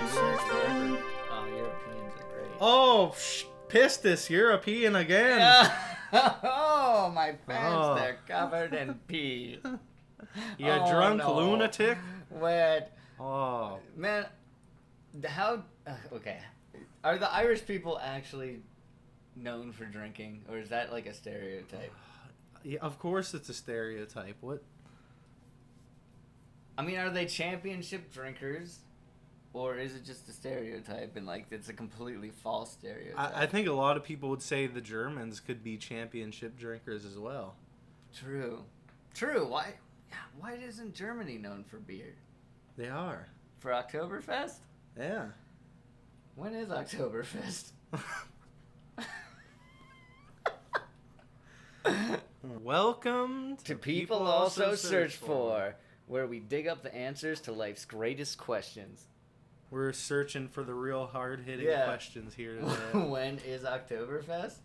search forever. Oh, Europeans are great. Oh, piss this European again. Oh, my pants, Oh. they're covered in pee. You drunk no. lunatic. What? Oh. Man, how... okay. Are the Irish people actually known for drinking, or is that like a stereotype? Yeah, of course it's a stereotype. What? I mean, are they championship drinkers, or is it just a stereotype and like it's a completely false stereotype? I think a lot of people would say the Germans could be championship drinkers as well. True. Why isn't Germany known for beer? They are. For Oktoberfest? Yeah. When is Oktoberfest? Welcome To People Also Search For, where we dig up the answers to life's greatest questions. We're searching for the real hard-hitting questions here today. When is Oktoberfest?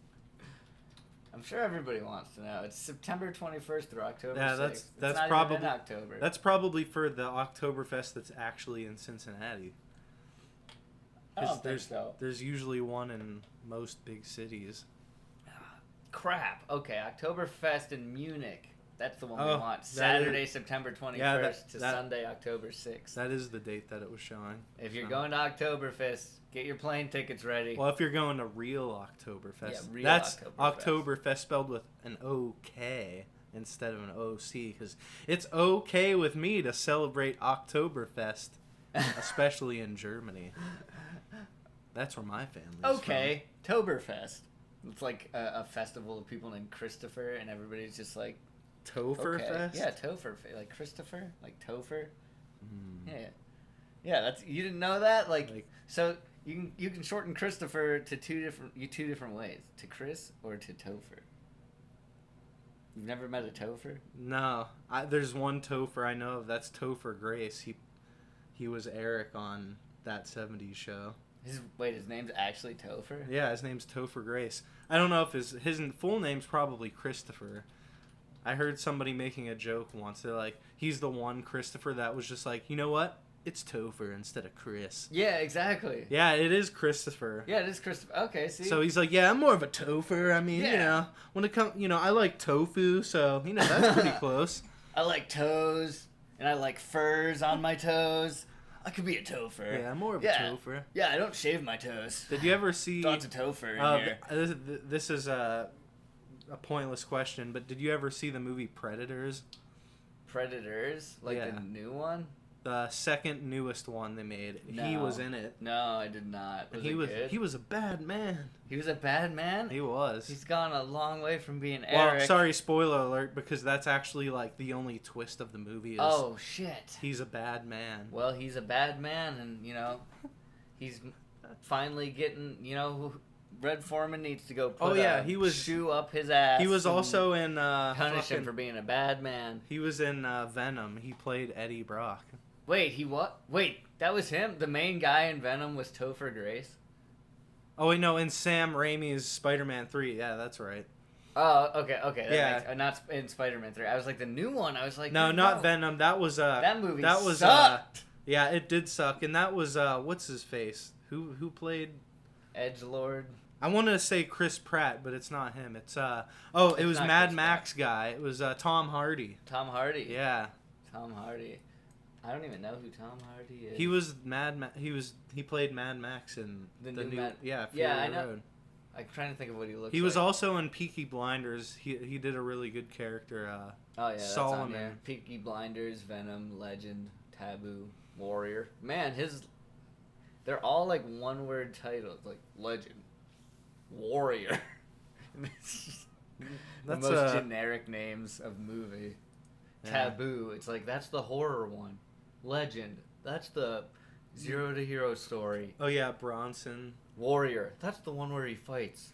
I'm sure everybody wants to know. It's September 21st through October 6th. That's it's not probably even in October. That's probably for the Oktoberfest that's actually in Cincinnati. I don't think so. There's usually one in most big cities. Crap. Okay, Oktoberfest in Munich. That's the one we want. Saturday, September 21st to Sunday, October 6th. That is the date that it was showing. If you're going to Oktoberfest, get your plane tickets ready. Well, if you're going to real Oktoberfest, real that's Oktoberfest. Oktoberfest spelled with an O-K instead of an O-C, because it's okay with me to celebrate Oktoberfest, especially in Germany. That's where my family's Okay, Toberfest. It's like a festival of people named Christopher, and everybody's just like... Topherfest? Yeah, Topher. Like Christopher? Like Topher? Yeah. Yeah, that's... You didn't know that? Like so you can shorten Christopher to two different ways. To Chris or to Topher. You've never met a Topher? No. There's one Topher I know of. That's Topher Grace. He was Eric on that 70s show. His name's actually Topher? Yeah, his name's Topher Grace. I don't know if his full name's probably Christopher. I heard somebody making a joke once. They're like, he's the one Christopher that was just like, you know what? It's Topher instead of Chris. Yeah, exactly. Yeah, it is Christopher. Yeah, it is Christopher. Okay, see? So he's like, yeah, I'm more of a Topher. I mean, when it comes, I like tofu, so, that's pretty close. I like toes, and I like furs on my toes. I could be a topher. Yeah, I'm more of a topher. Yeah, I don't shave my toes. Did you ever see... Lots of topher in here. This is a pointless question, but did you ever see the movie Predators? Predators? Like the new one? The second newest one they made. No. He was in it. No, I did not. Was it good? He was a bad man. He was a bad man? He was. He's gone a long way from being Well, Eric. sorry, spoiler alert, because that's actually like the only twist of the movie is oh, shit. He's a bad man. Well, he's a bad man, and, he's finally getting, Red Foreman needs to go put shoe up his ass. He was also in... punish him for being a bad man. He was in Venom. He played Eddie Brock. Wait, he what? Wait, that was him? The main guy in Venom was Topher Grace? Oh, wait, no, in Sam Raimi's Spider-Man 3. Yeah, that's right. Oh, okay. Not in Spider-Man 3. I was like, the new one. I was like... No, not Venom. That was... that movie sucked. Yeah, it did suck. And that was... what's his face? Who played... Edgelord? I wanted to say Chris Pratt, but it's not him. It's... it was Mad Max guy. It was Tom Hardy. Tom Hardy? Yeah. Tom Hardy. I don't even know who Tom Hardy is. He was he played Mad Max in the new Fury I know. Road. I'm trying to think of what he looks like. He was also in Peaky Blinders. He did a really good character. Solomon. That's on Peaky Blinders, Venom, Legend, Taboo, Warrior. Man, they're all like one-word titles, like Legend, Warrior. The most generic names of movie. Yeah. Taboo. It's like that's the horror one. Legend. That's the zero to hero story. Oh yeah, Bronson. Warrior. That's the one where he fights.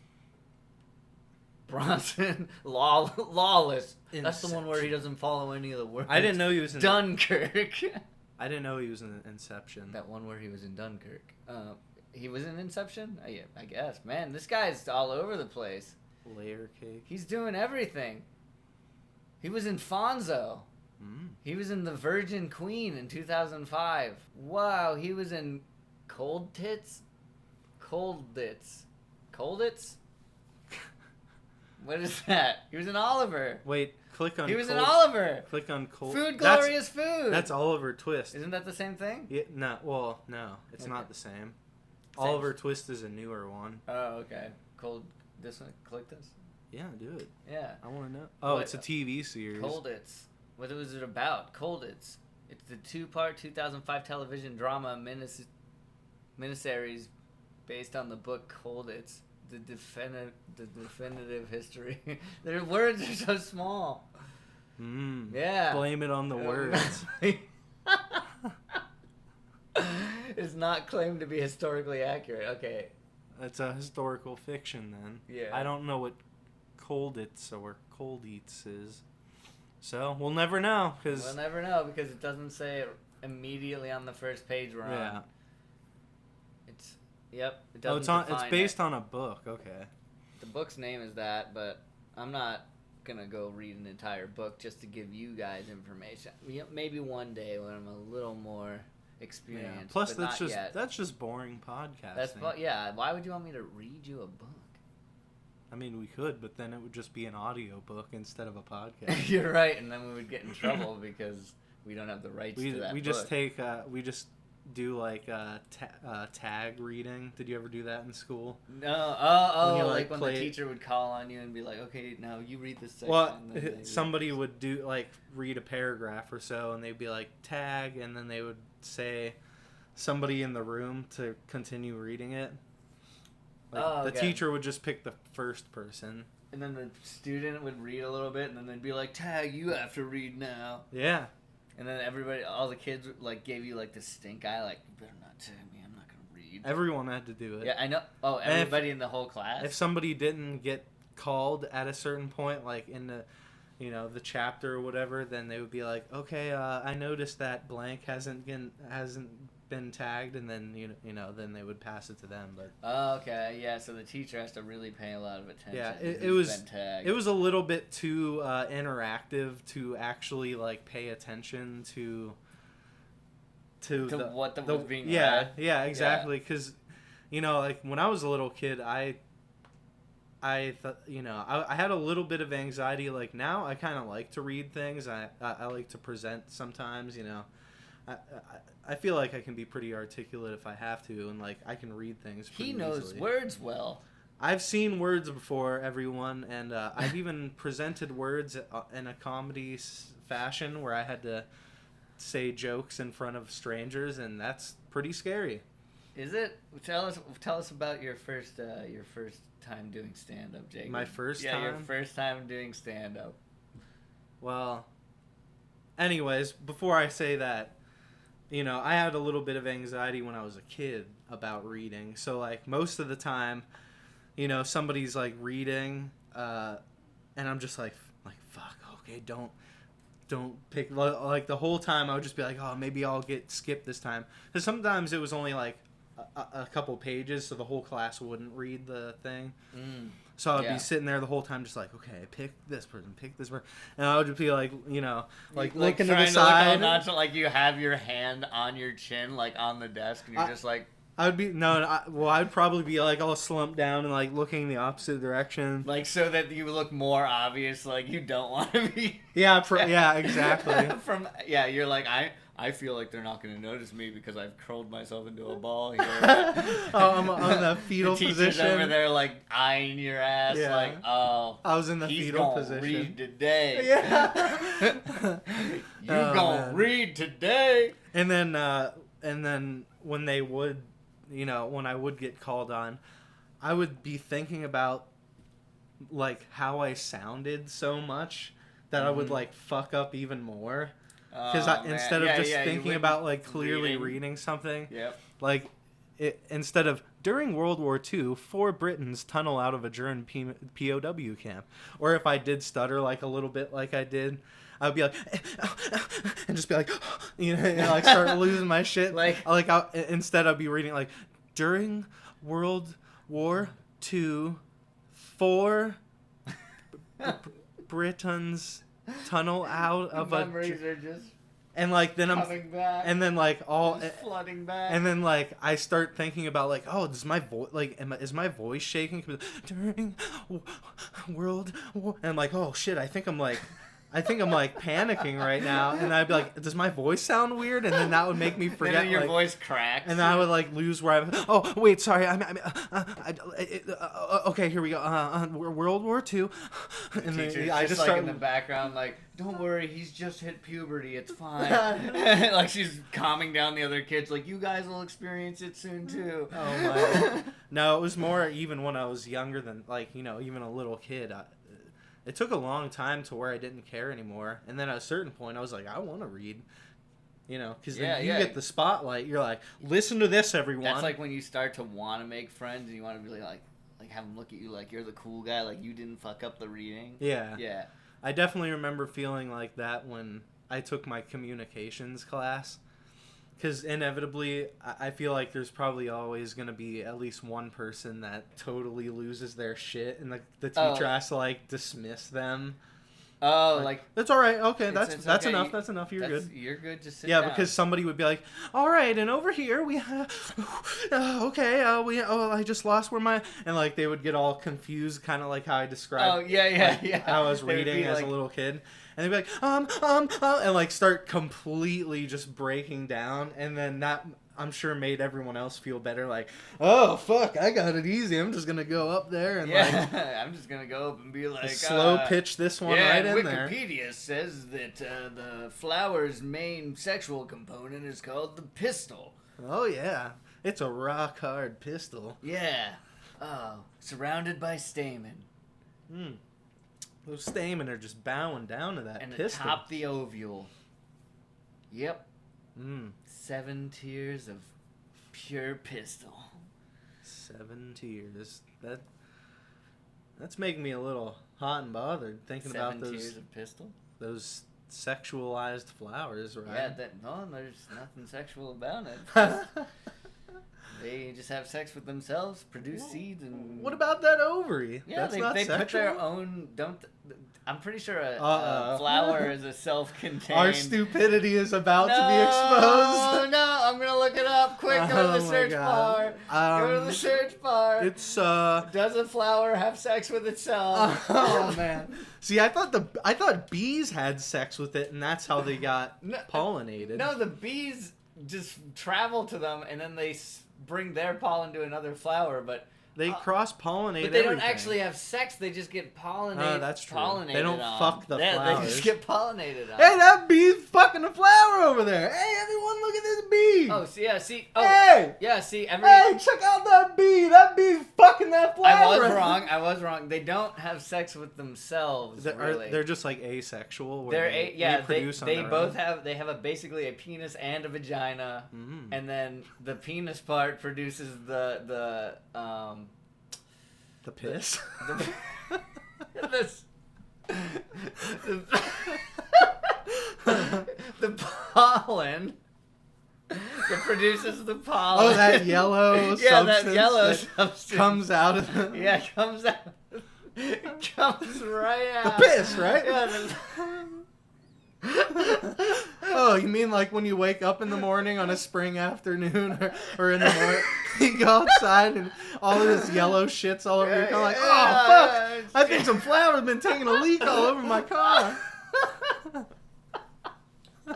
Bronson. Lawless. That's the one where he doesn't follow any of the words. I didn't know he was in Dunkirk. I didn't know he was in Inception. That one where he was in Dunkirk. He was in Inception? Yeah, I guess. Man, this guy's all over the place. Layer cake. He's doing everything. He was in Fonzo. He was in The Virgin Queen in 2005. Wow, he was in Cold tits? Colditz. Colditz? What is that? He was an Oliver. Wait, click on. He was an Oliver. Click on cold. Food, glorious food. That's Oliver Twist. Isn't that the same thing? Yeah, no. Well, no, it's not the same. Oliver Twist is a newer one. Oh, okay. Cold. This one. Click this. Yeah, do it. Yeah. I want to know. Oh, it's a TV series. Colditz. What was it about? Colditz. It's the 2-part 2005 television drama miniseries based on the book Colditz. The definitive history. Their words are so small. Yeah. Blame it on the words. It's not claimed to be historically accurate. Okay. It's a historical fiction then. Yeah. I don't know what Colditz or Cold Eats is. So, we'll never know. We'll never know because it doesn't say it immediately on the first page we're on. Yeah. Yep. It doesn't it's based on a book. Okay. The book's name is that, but I'm not going to go read an entire book just to give you guys information. Maybe one day when I'm a little more experienced. Yeah. Plus, but that's just boring podcasting. Why would you want me to read you a book? I mean, we could, but then it would just be an audio book instead of a podcast. You're right, and then we would get in trouble because we don't have the rights to that book. We just do like tag reading. Did you ever do that in school? No. When the teacher would call on you and be like, "Okay, now you read this section." Well, somebody would do read a paragraph or so, and they'd be like tag, and then they would say somebody in the room to continue reading it. The teacher would just pick the first person. And then the student would read a little bit, and then they'd be like, "Tag, you have to read now." Yeah. And then all the kids gave you the stink eye, you better not tag me, I'm not gonna read. Everyone had to do it. Yeah, I know. Oh, everybody in the whole class. If somebody didn't get called at a certain point, in the, the chapter or whatever, then they would be like, "Okay, I noticed that blank hasn't been tagged," and then then they would pass it to them. But okay, yeah. So the teacher has to really pay a lot of attention. Yeah, it was a little bit too interactive to actually pay attention to what was being read. read. Yeah, exactly. Because when I was a little kid, I thought I had a little bit of anxiety. Now I kind of like to read things. I like to present sometimes. I feel like I can be pretty articulate if I have to, and I can read things pretty easily. He knows words well. I've seen words before, everyone, and I've even presented words in a comedy fashion where I had to say jokes in front of strangers, and that's pretty scary. Is it? Tell us about your first time doing stand-up, Jake. My first time? Yeah, your first time doing stand-up. Well, anyways, before I say that, I had a little bit of anxiety when I was a kid about reading. So, most of the time, somebody's, reading, and I'm just fuck, okay, don't pick, the whole time I would just be like, oh, maybe I'll get skipped this time. Because sometimes it was only, a couple pages, so the whole class wouldn't read the thing. So I'd be sitting there the whole time just okay, pick this person. And I would just be looking to the side. Not you have your hand on your chin, on the desk, and you're just I would be, I'd probably be all slumped down and looking the opposite direction. So that you look more obvious, you don't want to be. Yeah, yeah, exactly. You're I feel like they're not going to notice me because I've curled myself into a ball here. I'm on the fetal the position. Teacher's over there eyeing your ass I was in the fetal position. Read today. Yeah. You gonna read today. And then when they would, when I would get called on, I would be thinking about how I sounded so much that I would fuck up even more. Because instead of just thinking about clearly reading something, instead of during World War II, 4 Britons tunnel out of a German POW camp, or if I did stutter a little bit I did, I'd be and just be start losing my shit. Instead I'd be reading during World War II, 4 Britons tunnel out of Memories are just And like then coming back, and then like all flooding back, and then like I start thinking about like, oh, does my voice like is my voice shaking during World War? And I'm like, oh shit, I think I'm like panicking right now, and I'd be like, does my voice sound weird? And then that would make me forget. And then your like, voice cracks, and then I would like lose where I'm. Oh wait, sorry. Okay, here we go. World War II, and then I just like start in the background, like, don't worry, he's just hit puberty. It's fine. Like she's calming down the other kids, like, you guys will experience it soon too. Oh my. No, it was more even when I was younger than like even a little kid. It took a long time to where I didn't care anymore, and then at a certain point I was like, I want to read, because then you get the spotlight. You're like, listen to this, everyone. That's like when you start to want to make friends and you want to be like have them look at you like you're the cool guy, like you didn't fuck up the reading. Yeah. I definitely remember feeling like that when I took my communications class. Because inevitably, I feel like there's probably always going to be at least one person that totally loses their shit, and the teacher has to, like, dismiss them. Oh, like... That's all right. Okay, that's okay. enough. That's enough. You're good. You're good. Just sit down. Yeah, because somebody would be like, all right, and over here we have... I just lost where my... And, like, they would get all confused, kind of like how I described... Oh, yeah. How I was reading as a little kid. And they'd be like, and like start completely just breaking down, and then that I'm sure made everyone else feel better. Like, oh fuck, I got it easy. I'm just gonna go up there and I'm just gonna go up and be like, slow pitch this one right in there. Wikipedia says that the flower's main sexual component is called the pistil. Oh yeah, it's a rock hard pistol. Yeah. Oh, surrounded by stamen. Those stamen are just bowing down to that pistol. And atop the ovule. Yep. 7 tiers of pure pistol. 7 tiers. That's making me a little hot and bothered thinking about those 7 tiers of pistol. Those sexualized flowers, right? Yeah, there's nothing sexual about it. They just have sex with themselves, produce seeds, and... What about that ovary? Yeah, That's they put their own... I'm pretty sure a flower is a self-contained... Our stupidity is about to be exposed. No, I'm going to look it up. Quick, go to the search bar. Go to the search bar. It's, Does a flower have sex with itself? Oh, man. See, I thought bees had sex with it, and that's how they got pollinated. No, the bees just travel to them, and then they... bring their pollen to another flower, but they cross-pollinate. But they don't actually have sex. They just get pollinated. Oh, that's true. Pollinated they don't fuck the flowers. They just get pollinated on. Hey, that bee's fucking a flower over there. Hey, everyone, look at this bee. Oh, see, yeah, see. Oh, hey, yeah, see. Hey, check out that bee. That bee's fucking that flower. I was wrong. They don't have sex with themselves. Really. They're just like asexual. They both have. They have basically a penis and a vagina, and then the penis part produces the piss. The pollen that produces the pollen. Oh, that yellow substance. Yeah, that yellow substance comes out of the... Yeah, it comes out. It comes right out. The piss, right? Yeah. Oh, you mean like when you wake up in the morning on a spring afternoon or in the morning, you go outside and all of this yellow shit's all over your car, like, oh, fuck, I think some flower's been taking a leak all over my car. Yeah, the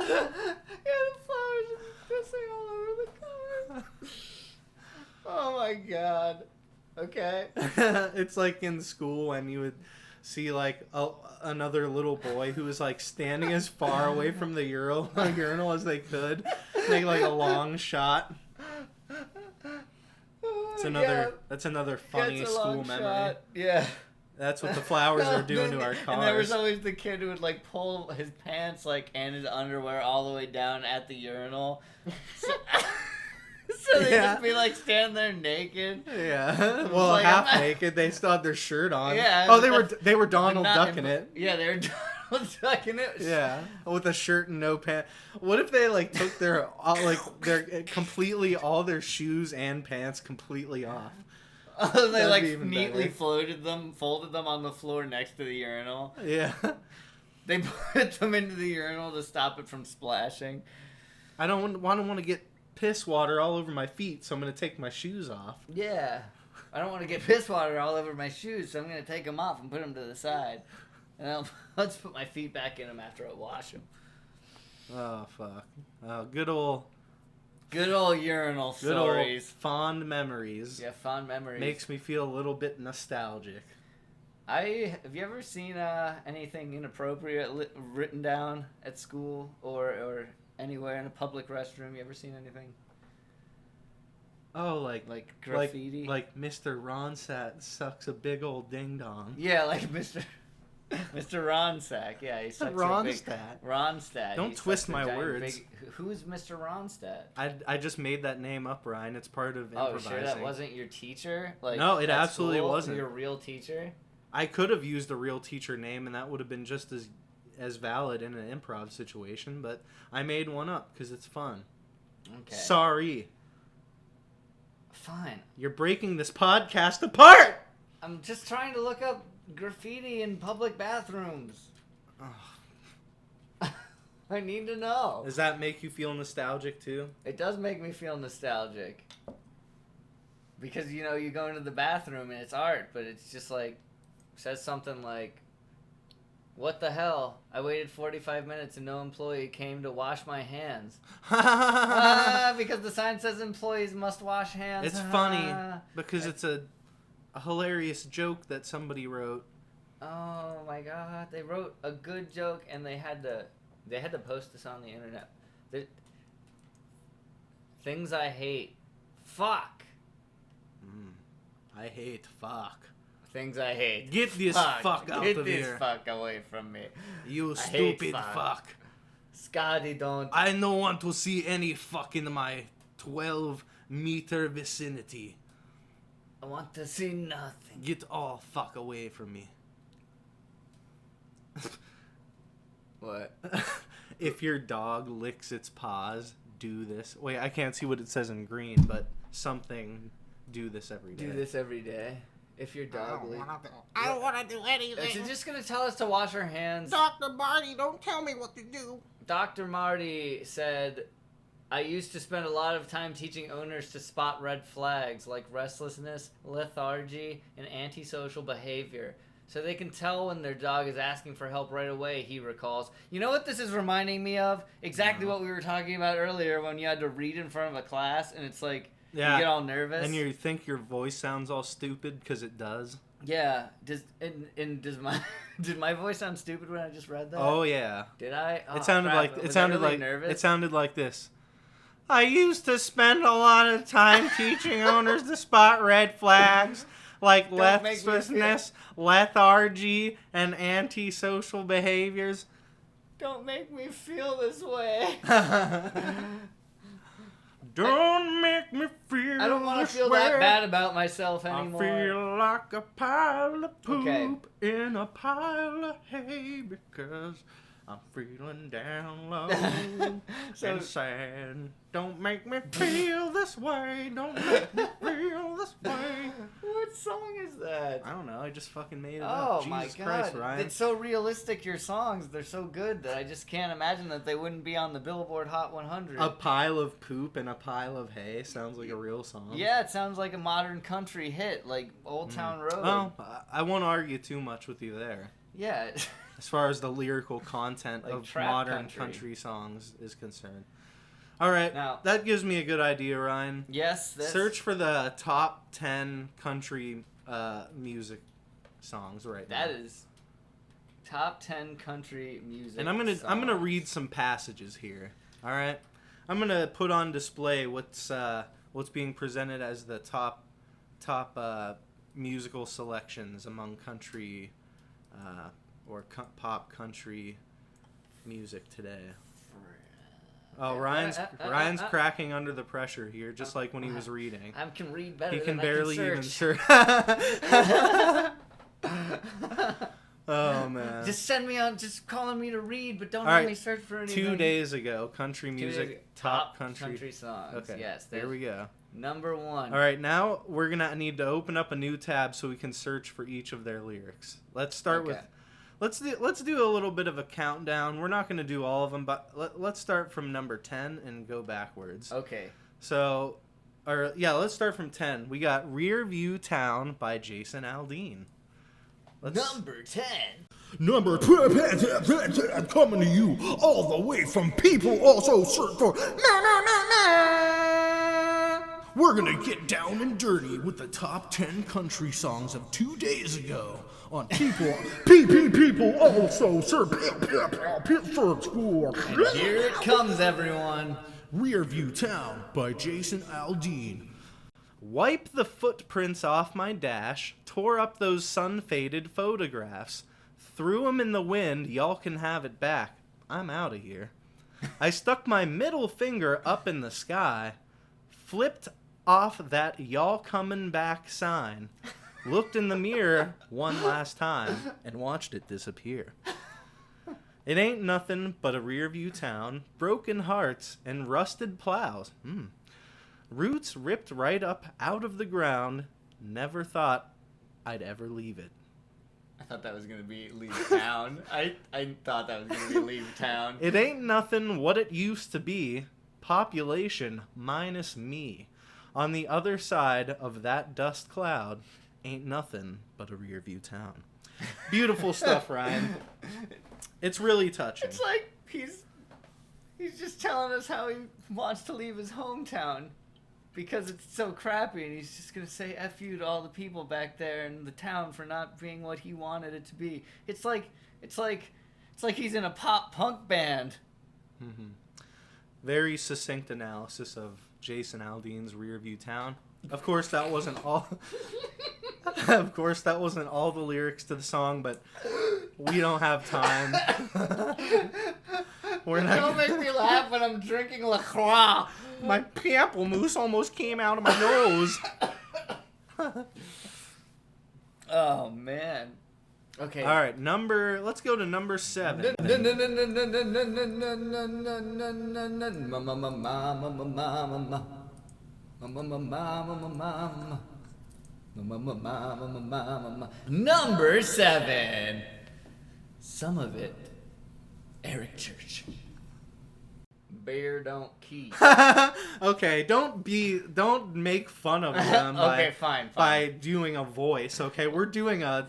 flowers are pissing all over the car. Oh my god. Okay. It's like in school when you would see like another little boy who was like standing as far away from the urinal as they could, make like a long shot. That's another funny school memory. Shot. Yeah. That's what the flowers are doing to our cars. And there was always the kid who would like pull his pants like and his underwear all the way down at the urinal. So they'd just be like standing there naked. Yeah. Well, like, half naked. They still had their shirt on. Yeah. Oh, they were Donald Ducking it. Yeah, they were Donald Ducking it. Yeah. With a shirt and no pants. What if they like took their completely all their shoes and pants completely off? Oh, they like neatly folded them on the floor next to the urinal. Yeah. They put them into the urinal to stop it from splashing. I don't want to get piss water all over my feet, so I'm going to take my shoes off. Yeah. I don't want to get piss water all over my shoes, so I'm going to take them off and put them to the side. And let's put my feet back in them after I wash them. Oh, fuck. Good old urinal stories. Old fond memories. Yeah, fond memories. Makes me feel a little bit nostalgic. Have you ever seen anything inappropriate written down at school or anywhere in a public restroom? You ever seen anything? Oh, like graffiti? Like Mr. Ronsat sucks a big old ding dong. Yeah, like Mr. Ronstack. Yeah, he sucks Ronstadt. Ronstadt. Don't twist my words. Who's Mr. Ronstadt? I just made that name up, Ryan. It's part of improvising. Oh, sure, that wasn't your teacher? No, it absolutely school? wasn't. Your real teacher? I could have used a real teacher name, and that would have been just as valid in an improv situation, but I made one up because it's fun. Okay. Sorry. Fine. You're breaking this podcast apart! I'm just trying to look up graffiti in public bathrooms. I need to know. Does that make you feel nostalgic too? It does make me feel nostalgic. Because, you go into the bathroom and it's art, but it's just says something like, what the hell? I waited 45 minutes and no employee came to wash my hands. Because the sign says employees must wash hands. It's funny because it's a hilarious joke that somebody wrote. Oh my god, they wrote a good joke and they had to post this on the internet. Things I hate. Fuck. I hate fuck. Things I hate. Get this fuck out of here. Get this fuck away from me. You stupid fuck. Scotty, don't. I don't want to see any fuck in my 12-meter vicinity. I want to see nothing. Get all fuck away from me. What? If your dog licks its paws, do this. Wait, I can't see what it says in green, but something, do this every day. Do this every day. If your dog licks... I don't want to do anything. Is it just going to tell us to wash our hands? Dr. Marty, don't tell me what to do. Dr. Marty said, I used to spend a lot of time teaching owners to spot red flags like restlessness, lethargy, and antisocial behavior. So they can tell when their dog is asking for help right away, he recalls. You know what this is reminding me of? Exactly what we were talking about earlier when you had to read in front of a class and it's like, you get all nervous. And you think your voice sounds all stupid because it does. Yeah. Does my voice sound stupid when I just read that? Oh yeah. Did I? Oh, it sounded crap. it sounded like this. I used to spend a lot of time teaching owners to spot red flags like restlessness, lethargy, and antisocial behaviors. Don't make me feel this way. Don't make me feel I don't want to feel that bad about myself anymore. I feel like a pile of poop in a pile of hay because I'm feeling down low and sad. Don't make me feel this way. Don't make me feel this way. What song is that? I don't know. I just fucking made it up. Oh my Jesus god. Christ, Ryan. It's so realistic, your songs. They're so good that I just can't imagine that they wouldn't be on the Billboard Hot 100. A pile of poop and a pile of hay sounds like a real song. Yeah, it sounds like a modern country hit, like Old Town Road. Well, I won't argue too much with you there. Yeah. As far as the lyrical content like of modern country songs is concerned. All right, now, that gives me a good idea, Ryan. Yes. Search for the top 10 country music songs right now. That is top 10 country music. And I'm gonna read some passages here. All right, I'm gonna put on display what's being presented as the top musical selections among country or pop country music today. Oh, Ryan's cracking under the pressure here, just like when he was reading. I can read better. He can barely even search. Oh man! Just send me on, just calling me to read, but don't let me search for anything. 2 days ago, country music top country songs. Okay, yes, there we go. Number 1. All right, now we're gonna need to open up a new tab so we can search for each of their lyrics. Let's start let's do a little bit of a countdown. We're not going to do all of them, but let's start from number 10 and go backwards. Okay. So, let's start from 10. We got Rear View Town by Jason Aldean. Number 10. Number 12, coming to you all the way from People Also Search For. We're gonna get down and dirty with the top 10 country songs of 2 days ago on People Also Search For. And here it comes, everyone. Rear View Town by Jason Aldean. Wipe the footprints off my dash, tore up those sun-faded photographs, threw 'em in the wind, y'all can have it back. I'm out of here. I stuck my middle finger up in the sky, flipped off that y'all coming back sign, looked in the mirror one last time, and watched it disappear. It ain't nothing but a rear view town, broken hearts, and rusted plows. Roots ripped right up out of the ground, never thought I'd ever leave it. I thought that was going to be Leave Town. I thought that was going to be Leave Town. It ain't nothing what it used to be, population minus me. On the other side of that dust cloud, ain't nothing but a rear view town. Beautiful stuff, Ryan. It's really touching. It's like he's just telling us how he wants to leave his hometown because it's so crappy, and he's just going to say F you to all the people back there in the town for not being what he wanted it to be. It's like he's in a pop punk band. Mm-hmm. Very succinct analysis of Jason Aldean's Rear View Town. Of course, that wasn't all. Of course, that wasn't all the lyrics to the song, but we don't have time. We're not. Don't make me laugh when I'm drinking LaCroix. My pamplemousse almost came out of my nose. Oh man. Okay. All right, let's go to number 7. Number 7. Some of it, Eric Church. Bear don't keep. Okay, don't make fun of them Okay, fine. by doing a voice, okay? We're doing a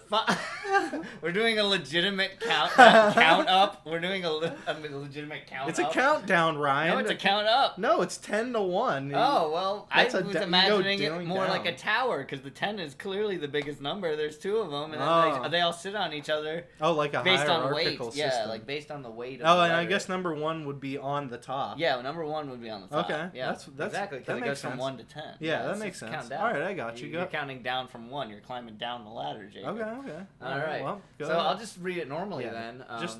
We're doing a legitimate count up. We're doing a legitimate count up. It's a countdown, Ryan. No, it's a count up. No, it's 10 to 1. Oh, well, I That's was you go imagining it doing more down. like a tower, because the 10 is clearly the biggest number. There's 2 of them, and then they all sit on each other. Oh, like a based on weight. hierarchical Yeah, system. like based on the weight of Oh, the and I letter. guess number 1 would be on the top. Yeah, number 1 would be on the top. Okay, Yeah, that's exactly, that because it makes goes from sense. 1 to 10. Yeah, that it's makes just sense. count down. All right, I got you. You're counting down from 1. You're climbing down the ladder, Jacob. Okay. All right. Well, go So ahead. I'll just read it normally then. Just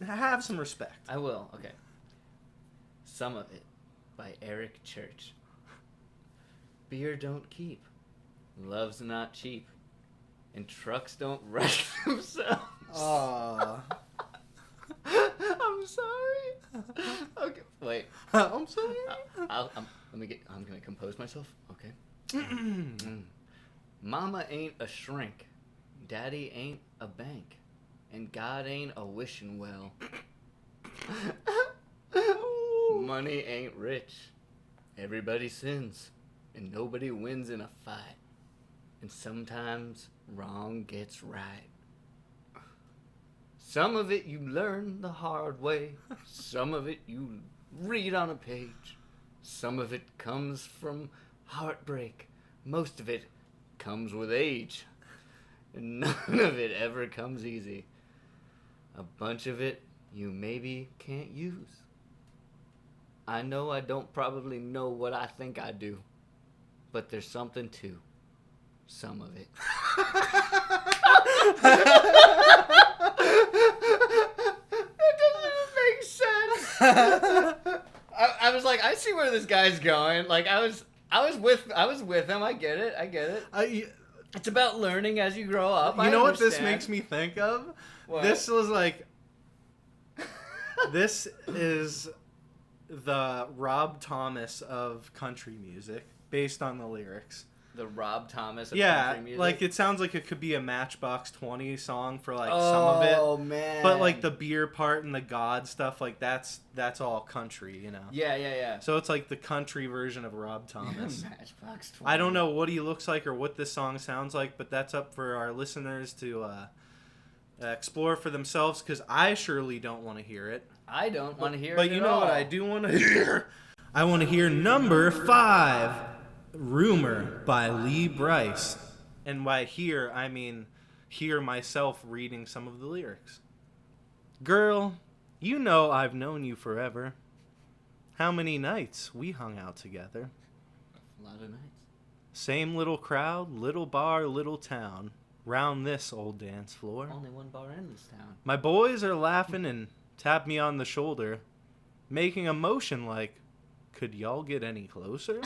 have some respect. I will. Okay. Some of it by Eric Church. Beer don't keep. Love's not cheap. And trucks don't wreck themselves. Aw. I'm sorry. Okay. Wait. I'm sorry. I'm gonna compose myself. Okay. Mama ain't a shrink. Daddy ain't a bank. And God ain't a wishing well. Money ain't rich. Everybody sins. And nobody wins in a fight. And sometimes wrong gets right. Some of it you learn the hard way. Some of it you read on a page. Some of it comes from heartbreak. Most of it comes with age. And none of it ever comes easy. A bunch of it you maybe can't use. I know I don't probably know what I think I do. But there's something to some of it. Make sense. I was like, I see where this guy's going. Like I was with him. I get it. It's about learning as you grow up. You know what this makes me think of? What? This was like, this is the Rob Thomas of country music, based on the lyrics. the Rob Thomas of Yeah, country music. like it sounds like it could be a Matchbox 20 song for like some of it. Oh man! But like the beer part and the God stuff, like that's all country, you know. Yeah. So it's like the country version of Rob Thomas. Matchbox 20. I don't know what he looks like or what this song sounds like, but that's up for our listeners to explore for themselves, because I surely don't want to hear it. I don't want to hear it. But you at know what all. I do want to hear? I want to hear number 5, Rumor by Lee Bryce. And by hear, I mean hear myself reading some of the lyrics. Girl, you know I've known you forever. How many nights we hung out together. A lot of nights. Same little crowd, little bar, little town. Round this old dance floor. Only one bar in this town. My boys are laughing and tap me on the shoulder, making a motion like, could y'all get any closer?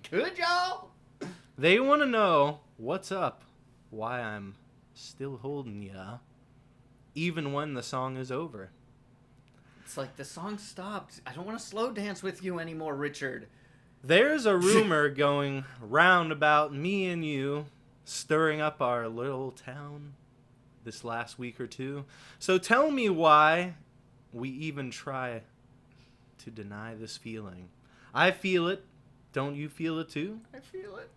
Could y'all? They want to know what's up, why I'm still holding ya, even when the song is over. It's like the song stopped. I don't want to slow dance with you anymore, Richard. There's a rumor going round about me and you stirring up our little town this last week or two. So tell me why we even try to deny this feeling. I feel it. Don't you feel it too? I feel it.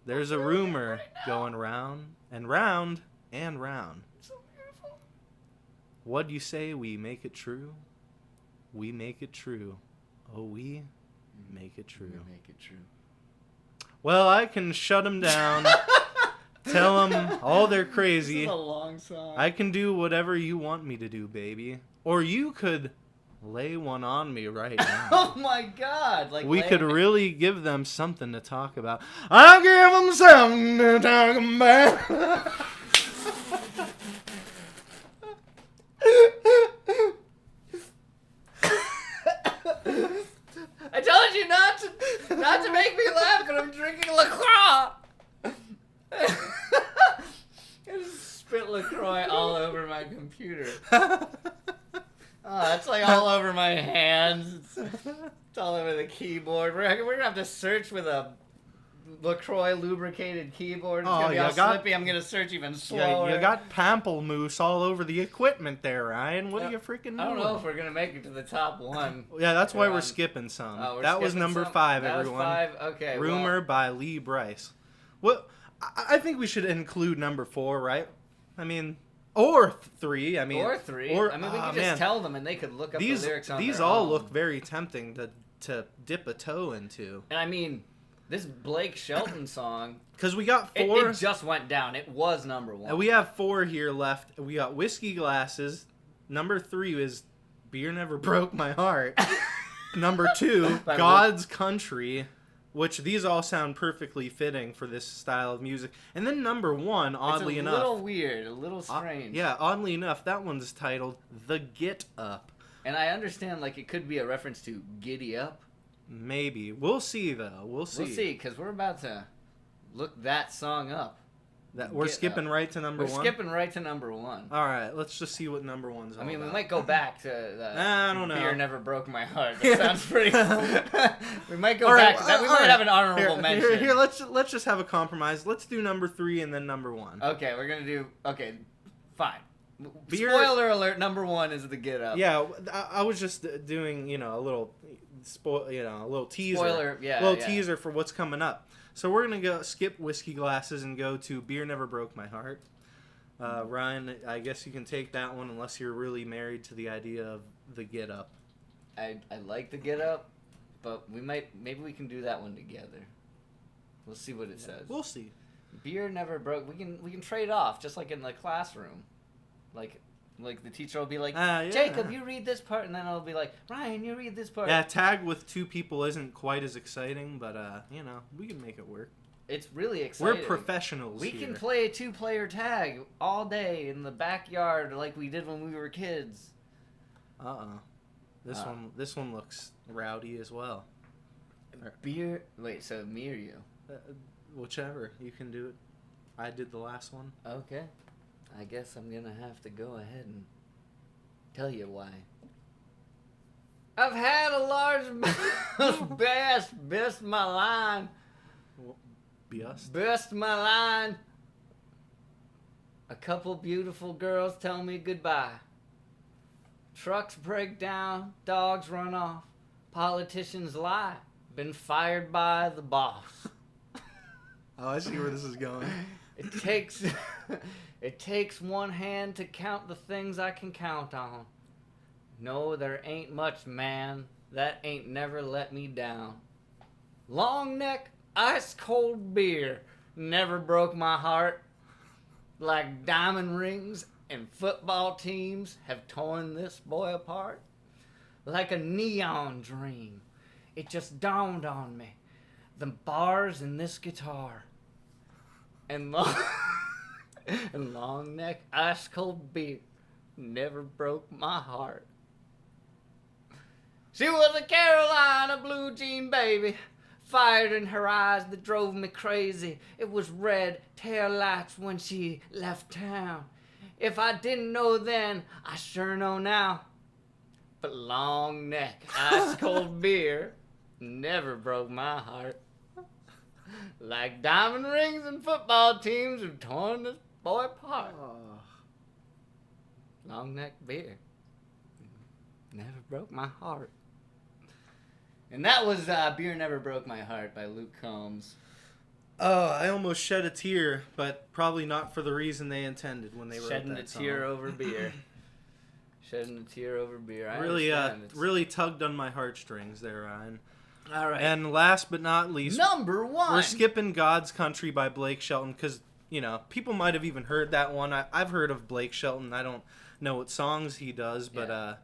There's a rumor going round and round and round. It's so beautiful. What do you say we make it true? We make it true. Oh, we make it true. We make it true. Well, I can shut them down. Tell them all they're crazy. This is a long song. I can do whatever you want me to do, baby. Or you could lay one on me right now. Oh my God! Like We could really give them something to talk about. I'll give them something to talk about. I told you not to make me laugh, but I'm drinking LaCroix. I just spit LaCroix all over my computer. Oh, it's like all over my hands. It's all over the keyboard. We're gonna have to search with a LaCroix lubricated keyboard. It's Oh, gonna be you all got- slippy. I'm gonna search even Yeah, slower. you got pamplemousse all over the equipment there, Ryan. What are you freaking doing? I don't know if we're gonna make it to the top one. Yeah, that's why we're on- skipping some. Oh, we're That was skipping number some? 5, That everyone. was 5? Okay. Rumor well, by Lee Bryce. Well, I think we should include number 4, right? I mean, or 3. I mean, or 3. Or, I mean, we ah, could just man. tell them and they could look up These the lyrics on these their all own. look very tempting to dip a toe into. And I mean, this Blake Shelton song, Because we got 4. it just went down. It was number 1. And we have 4 here left. We got Whiskey Glasses. Number 3 is Beer Never Broke My Heart. Number 2, By God's Country, which these all sound perfectly fitting for this style of music. And then number 1, oddly it's a enough. little weird, a little strange. Yeah, oddly enough, that one's titled The Get Up. And I understand, like, it could be a reference to Giddy Up. Maybe. We'll see, though. We'll see. We'll see, because we're about to look that song up. We're Get skipping Up. right to number We're 1? skipping right to number 1. All right, let's just see what number 1's all I mean, we about. might go back to the I don't know. Beer Never Broke My Heart. That sounds pretty... we might go All right, back to that. We all might right. have an honorable mention. Here, let's just have a compromise. Let's do number 3 and then number 1. Okay, we're going to do... Okay, fine. Beer- Spoiler alert, number 1 is the Get Up. Yeah, I was just doing, a little a little teaser. Spoiler, yeah. little yeah. teaser for what's coming up. So we're going to go skip Whiskey Glasses and go to Beer Never Broke My Heart. Ryan, I guess you can take that one unless you're really married to the idea of the Get Up. I like the Get Up, but maybe we can do that one together. We'll see what it says. We'll see. Beer never broke. We can trade off just like in the classroom, like the teacher will be like, Yeah. Jacob, you read this part, and then I'll be like, Ryan, you read this part. Yeah, tag with 2 people isn't quite as exciting, but we can make it work. It's really exciting. We're professionals We here. can play a 2-player tag all day in the backyard like we did when we were kids. This one looks rowdy as well. Beer. Wait, so me or you? Whichever, you can do it. I did the last one. Okay. I guess I'm gonna have to go ahead and tell you why. I've had a large amount of bass, missed my line. Burst my line. A couple beautiful girls tell me goodbye. Trucks break down, dogs run off, politicians lie. Been fired by the boss. Oh, I see where this is going. It takes one hand to count the things I can count on. No, there ain't much, man. That ain't never let me down. Long neck, ice cold beer never broke my heart. Like diamond rings and football teams have torn this boy apart. Like a neon dream, it just dawned on me. The bars in this guitar. And long neck, ice cold beer never broke my heart. She was a Carolina blue jean baby, fire in her eyes that drove me crazy. It was red tail lights when she left town. If I didn't know then, I sure know now. But long neck, ice cold beer never broke my heart. Like diamond rings and football teams have torn this boy apart. Long neck beer never broke my heart. And that was Beer Never Broke My Heart by Luke Combs. Oh, I almost shed a tear, but probably not for the reason they intended when they wrote Shedding that a song. tear over beer. Shedding a tear over beer. I Really, understand. really tugged on my heartstrings there, Ryan. All right. And last but not least, Number one. we're skipping God's Country by Blake Shelton because, you know, people might have even heard that one. I've heard of Blake Shelton. I don't know what songs he does, but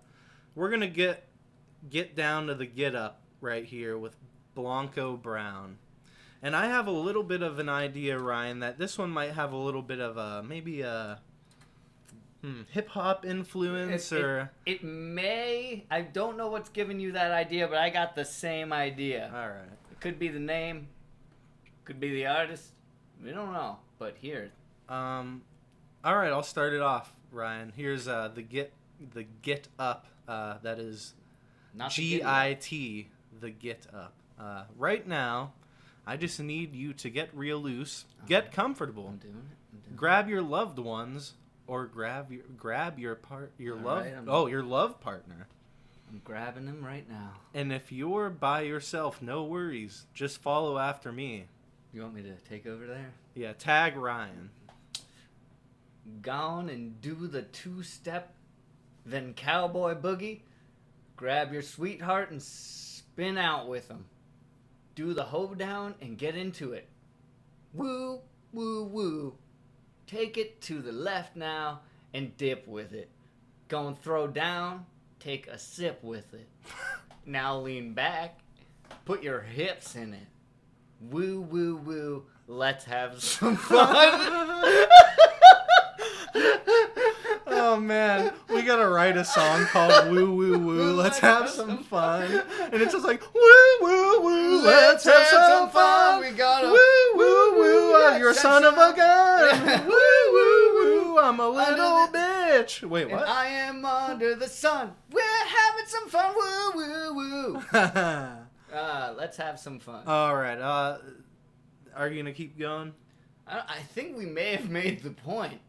we're going to get down to the get up right here with Blanco Brown. And I have a little bit of an idea, Ryan, that this one might have a little bit of maybe a hip-hop influence It may. I don't know what's giving you that idea, but I got the same idea. All right. It could be the name. Could be the artist. We don't know. But here. All right, I'll start it off, Ryan. Here's the get up. That is Not GIT, the get up. Right now, I just need you to get real loose, get comfortable, I'm doing it. grab your loved ones, or grab your love partner. I'm grabbing them right now. And if you're by yourself, no worries. Just follow after me. You want me to take over there? Yeah, tag Ryan. Gone and do the two-step, then cowboy boogie. Grab your sweetheart and spin out with them. Do the hoedown and get into it. Woo, woo, woo. Take it to the left now and dip with it. Gonna throw down, take a sip with it. Now lean back, put your hips in it. Woo, woo, woo, let's have some fun. Oh man, we gotta write a song called Woo Woo Woo, let's have some fun. And it's just like, woo woo woo, let's have some fun. We gotta woo woo woo, you're a son of a gun. Woo woo woo, I'm a little bitch. Wait, and what? I am under the sun. We're having some fun. Woo woo woo. Let's have some fun. All right, are you gonna keep going? I think we may have made the point.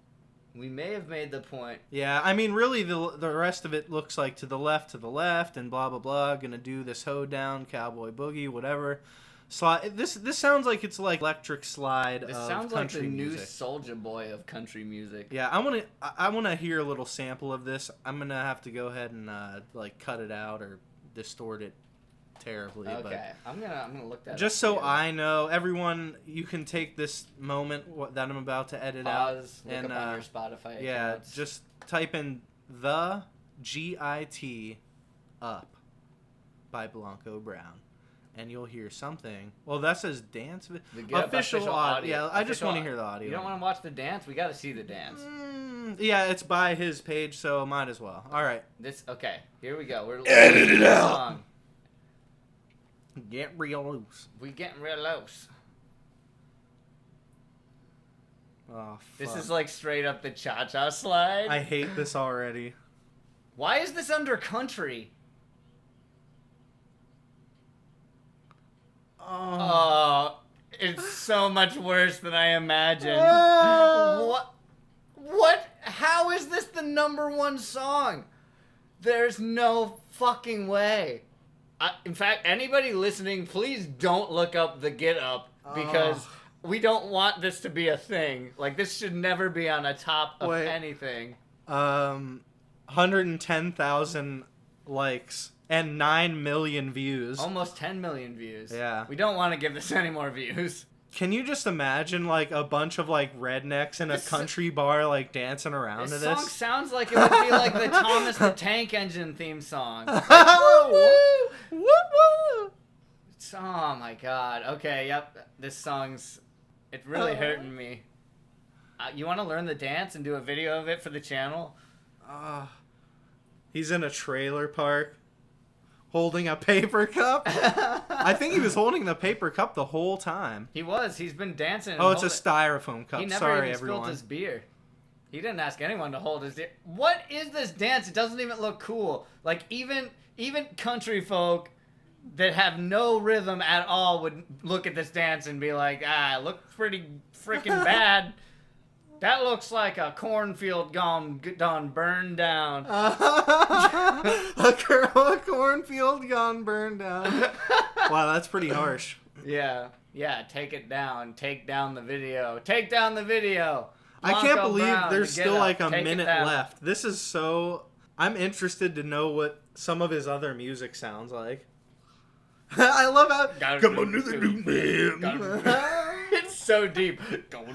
Yeah, I mean, really, the rest of it looks like to the left, and blah, blah, blah. Gonna do this hoedown, cowboy boogie, whatever. Slide. This sounds like it's like electric slide This of sounds like country the music. new Soulja Boy of country music. Yeah, I wanna hear a little sample of this. I'm gonna have to go ahead and like cut it out or distort it terribly. Okay, But I'm gonna look that just up so too. I know, everyone, you can take this moment that I'm about to edit Pause, out look up on your Spotify yeah, accounts. just type in the GIT up by Blanco Brown, and you'll hear something. Well, that says dance. The Get Up Official audio. Yeah, I just want to hear the audio. You don't want to watch the dance? We got to see the dance. Yeah, it's by his page, so might as well. All right. Okay, here we go. We're Edit it out. Song. Get real loose. We getting real loose. Oh, This fuck. is like straight up the cha-cha slide. I hate this already. Why is this under country? Oh. It's so much worse than I imagined. Oh. What? How is this the #1 song? There's no fucking way. In fact, anybody listening, please don't look up the Get Up because we don't want this to be a thing. Like, this should never be on a top of anything. 110,000 likes and 9 million views. Almost 10 million views. Yeah. We don't want to give this any more views. Can you just imagine, like, a bunch of, like, rednecks in a country bar, like, dancing around to This this? song sounds like it would be like the Thomas the Tank Engine theme song. Like, Woo! Woo! Woo! oh my god. Okay, yep. This song's... It's really hurting me. You want to learn the dance and do a video of it for the channel? He's in a trailer park holding a paper cup. I think he was holding the paper cup the whole time. He was. He's been dancing. Oh, it's a styrofoam cup. He never Sorry, even everyone. spilled his beer. He didn't ask anyone to hold his beer. What is this dance? It doesn't even look cool. Like, even country folk that have no rhythm at all would look at this dance and be like, it looks pretty freaking bad. That looks like a cornfield gone burned down. A cornfield gone burned down. Wow, that's pretty harsh. Yeah, take it down. Take down the video. Take down the video. I can't Blanco believe Brown, there's Get still Up, like a take it minute down. left. This is so... I'm interested to know what some of his other music sounds like. I love how... Come on to the new man. It's so deep. Come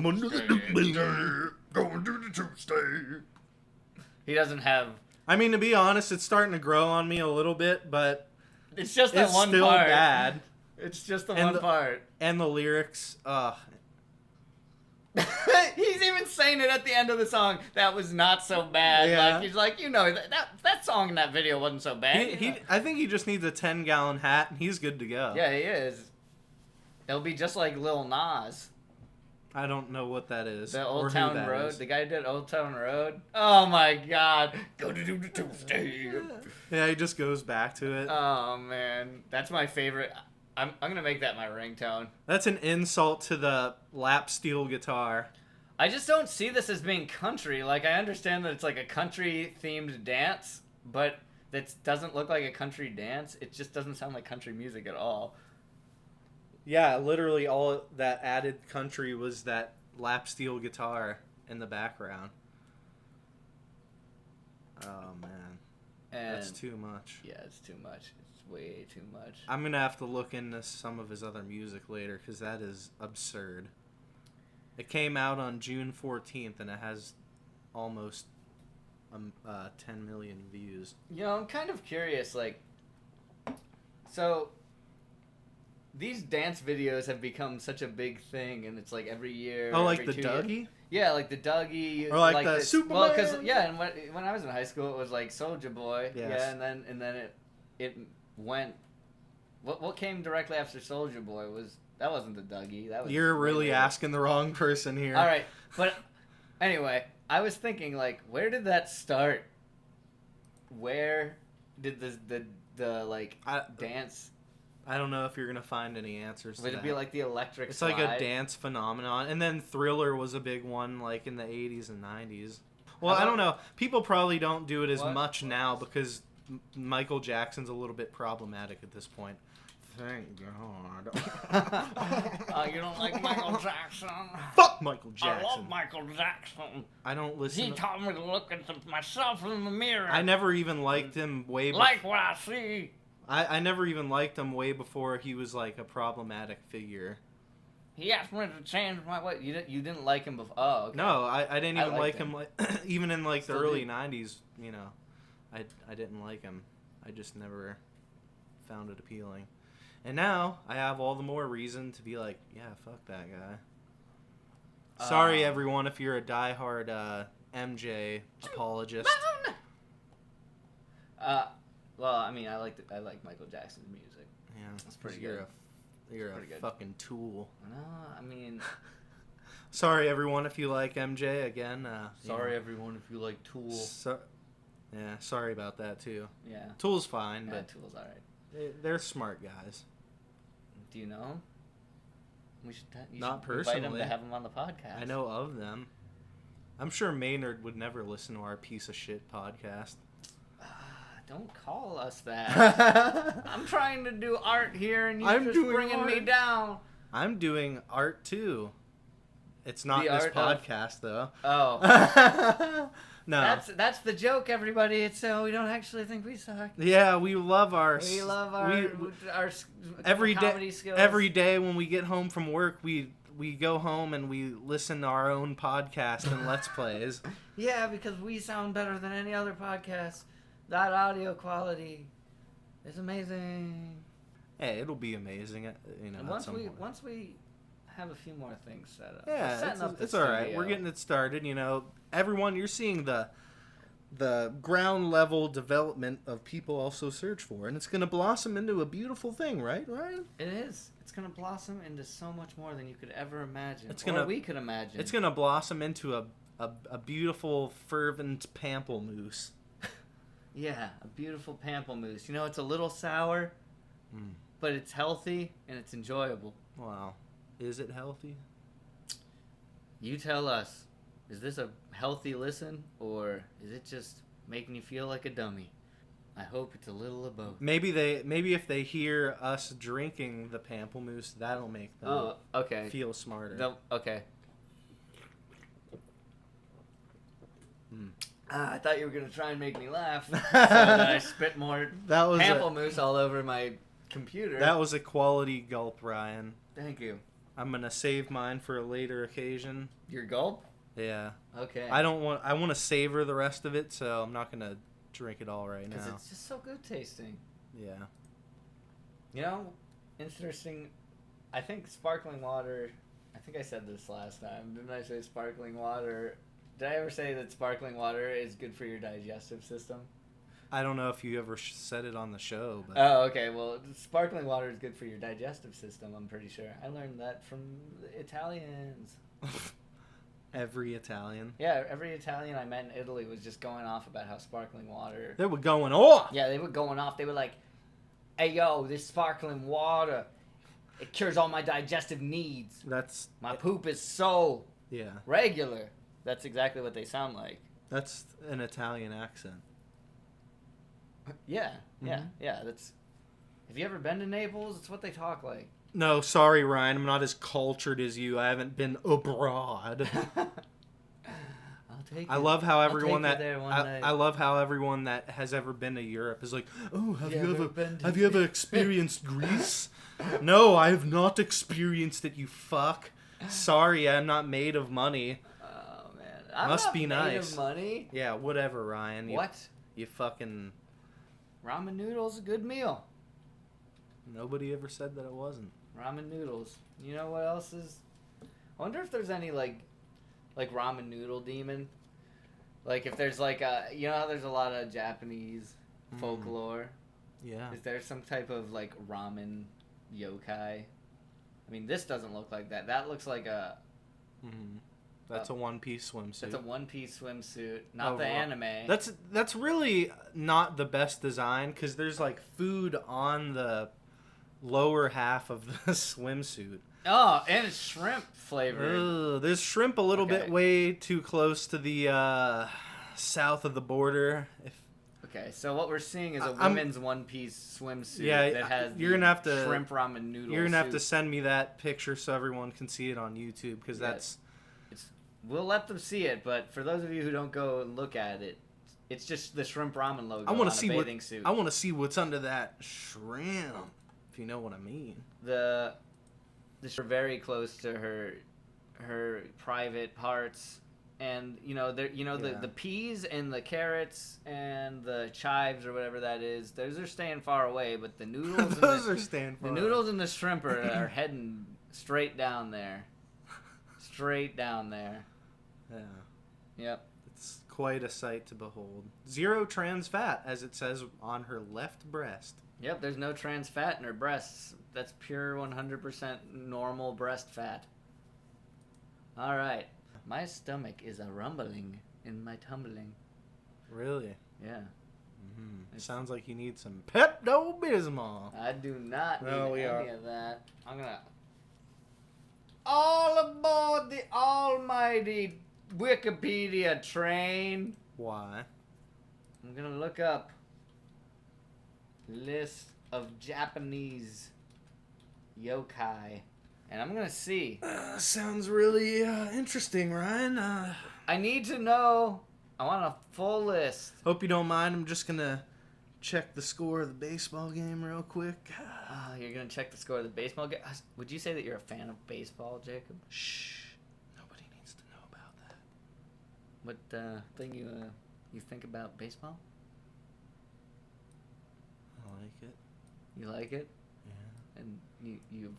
on to the new man. Going to the Tuesday. He doesn't have... I mean, to be honest, it's starting to grow on me a little bit, but It's just that it's one still part. bad. It's just the And one part. And the lyrics, He's even saying it at the end of the song. That was not so bad. Yeah. Like, he's like, that song in that video wasn't so bad. I think he just needs a 10-gallon hat, and he's good to go. Yeah, he is. It'll be just like Lil Nas. I don't know what that is. The or Old who Town that Road. is. The guy who did Old Town Road. Oh my god. Go to do the Tuesday. Yeah, he just goes back to it. Oh man. That's my favorite. I'm gonna make that my ringtone. That's an insult to the lap steel guitar. I just don't see this as being country. Like, I understand that it's like a country themed dance, but that doesn't look like a country dance. It just doesn't sound like country music at all. Yeah, literally all that added country was that lap steel guitar in the background. Oh man, And that's too much. yeah, it's too much. It's way too much. I'm gonna have to look into some of his other music later because that is absurd. It came out on June 14th and it has almost 10 million views. You know, I'm kind of curious, like, so these dance videos have become such a big thing, and it's like every year. Oh, like every the 2 years. Dougie? Yeah, like the Dougie. Or like the Superman? Well, because and when I was in high school, it was like Soulja Boy. Yes. Yeah, and then it went. What came directly after Soulja Boy that wasn't the Dougie. That was. You're really later. asking the wrong person here. All right, but anyway, I was thinking, like, where did that start? Where did the like dance? I don't know if you're gonna find any answers. Would to it be like the electric? It's slide? like a dance phenomenon, and then Thriller was a big one, like in the 80s and 90s. Well, I don't know. People probably don't do it as much now because Michael Jackson's a little bit problematic at this point. Thank God. You don't like Michael Jackson? Fuck Michael Jackson. I love Michael Jackson. I don't listen. He taught me to look at myself in the mirror. I never even liked him way. Like what I see. I never even liked him way before he was like a problematic figure. He asked me to change my way. You didn't like him before? Oh, okay. No, I didn't even like liked him. Like even in like the Still early do. '90s, you know, I didn't like him. I just never found it appealing. And now I have all the more reason to be like, yeah, fuck that guy. Sorry, everyone, if you're a diehard MJ apologist. Well, I mean, I like Michael Jackson's music. Yeah, That's pretty you're good. You're Pretty a good. fucking tool. No, I mean, Sorry, everyone, if you like MJ. Again, sorry everyone if you like Tool. Yeah, sorry about that too. Yeah. Tool's fine, Yeah, but Tool's alright. they're smart guys. Do you know him? You Not should invite him personally. to have him on the podcast. I know of them. I'm sure Maynard would never listen to our piece of shit podcast. Don't call us that. I'm trying to do art here, and you're just bringing me down. I'm doing art too. It's not The this art podcast though. Oh. No. That's the joke, everybody. It's so we don't actually think we suck. Yeah, we love our. We love our every comedy day. skills. Every day when we get home from work, we go home and we listen to our own podcast and let's plays. Yeah, because we sound better than any other podcast. That audio quality is amazing. Hey, it'll be amazing, you know. And at some point. once we have a few more things set up. Yeah, it's all right. We're getting it started. You know, everyone, you're seeing the ground level development of people also search for, and it's going to blossom into a beautiful thing, right, Ryan? It is. It's going to blossom into so much more than you could ever imagine. We could imagine. It's going to blossom into a beautiful, fervent pamplemousse. Yeah, a beautiful pamplemousse. You know, it's a little sour, but it's healthy and it's enjoyable. Wow. Is it healthy? You tell us. Is this a healthy listen, or is it just making you feel like a dummy? I hope it's a little of both. Maybe if they hear us drinking the pamplemousse, that'll make them feel smarter. Okay. I thought you were gonna try and make me laugh, so then I spit more pamplemousse all over my computer. That was a quality gulp, Ryan. Thank you. I'm gonna save mine for a later occasion. Your gulp? Yeah. Okay. I want to savor the rest of it, so I'm not gonna drink it all right now. Because it's just so good tasting. Yeah. You know, interesting. I think sparkling water. I think I said this last time. Didn't I say sparkling water? Did I ever say that sparkling water is good for your digestive system? I don't know if you ever said it on the show, but Oh, okay. Well, sparkling water is good for your digestive system, I'm pretty sure. I learned that from the Italians. every Italian. Yeah, every Italian I met in Italy was just going off about how sparkling water... They were going off! Yeah, they were going off. They were like, hey, yo, this sparkling water, it cures all my digestive needs. My poop is so regular. That's exactly what they sound like. That's an Italian accent. Yeah. That's. Have you ever been to Naples? It's what they talk like. No, sorry, Ryan. I'm not as cultured as you. I haven't been abroad. I love how everyone that has ever been to Europe is like, oh, have you ever experienced Greece? No, I have not experienced it. You fuck. Sorry, I'm not made of money. Must be nice. Made of money? Yeah, whatever, Ryan. What? You fucking... Ramen noodles, a good meal. Nobody ever said that it wasn't. Ramen noodles. You know what else is... I wonder if there's any, like ramen noodle demon. Like, if there's, like, you know how there's a lot of Japanese folklore? Yeah. Is there some type of, like, ramen yokai? I mean, this doesn't look like that. That looks like a... That's a one-piece swimsuit. That's a one-piece swimsuit, not the anime. That's really not the best design, because there's, like, food on the lower half of the swimsuit. Oh, and it's shrimp flavored. There's shrimp a little bit way too close to the south of the border. Okay, so what we're seeing is a women's one-piece swimsuit that has shrimp ramen noodle You're going to have to send me that picture so everyone can see it on YouTube, because we'll let them see it, but for those of you who don't go and look at it, it's just the shrimp ramen logo on a bathing suit. I want to see what's under that shrimp, if you know what I mean. The shrimp are very close to her private parts, and the peas and the carrots and the chives or whatever that is, those are staying far away, but the noodles the noodles and the shrimp are heading straight down there. Straight down there. Yeah. Yep. It's quite a sight to behold. 0 trans fat, as it says on her left breast. Yep, there's no trans fat in her breasts. That's pure 100% normal breast fat. All right. My stomach is a rumbling in my tumbling. Really? Yeah. It sounds like you need some Pepto-Bismol. I do not need any of that. I'm gonna... all aboard the almighty Wikipedia train. Why? I'm gonna look up list of Japanese yokai, and I'm gonna see. Sounds really interesting, Ryan. I need to know. I want a full list. Hope you don't mind. I'm just gonna check the score of the baseball game real quick. You're gonna check the score of the baseball game. Would you say that you're a fan of baseball, Jacob? Shh. Nobody needs to know about that. What thing you think about baseball? I like it. You like it, Yeah. and you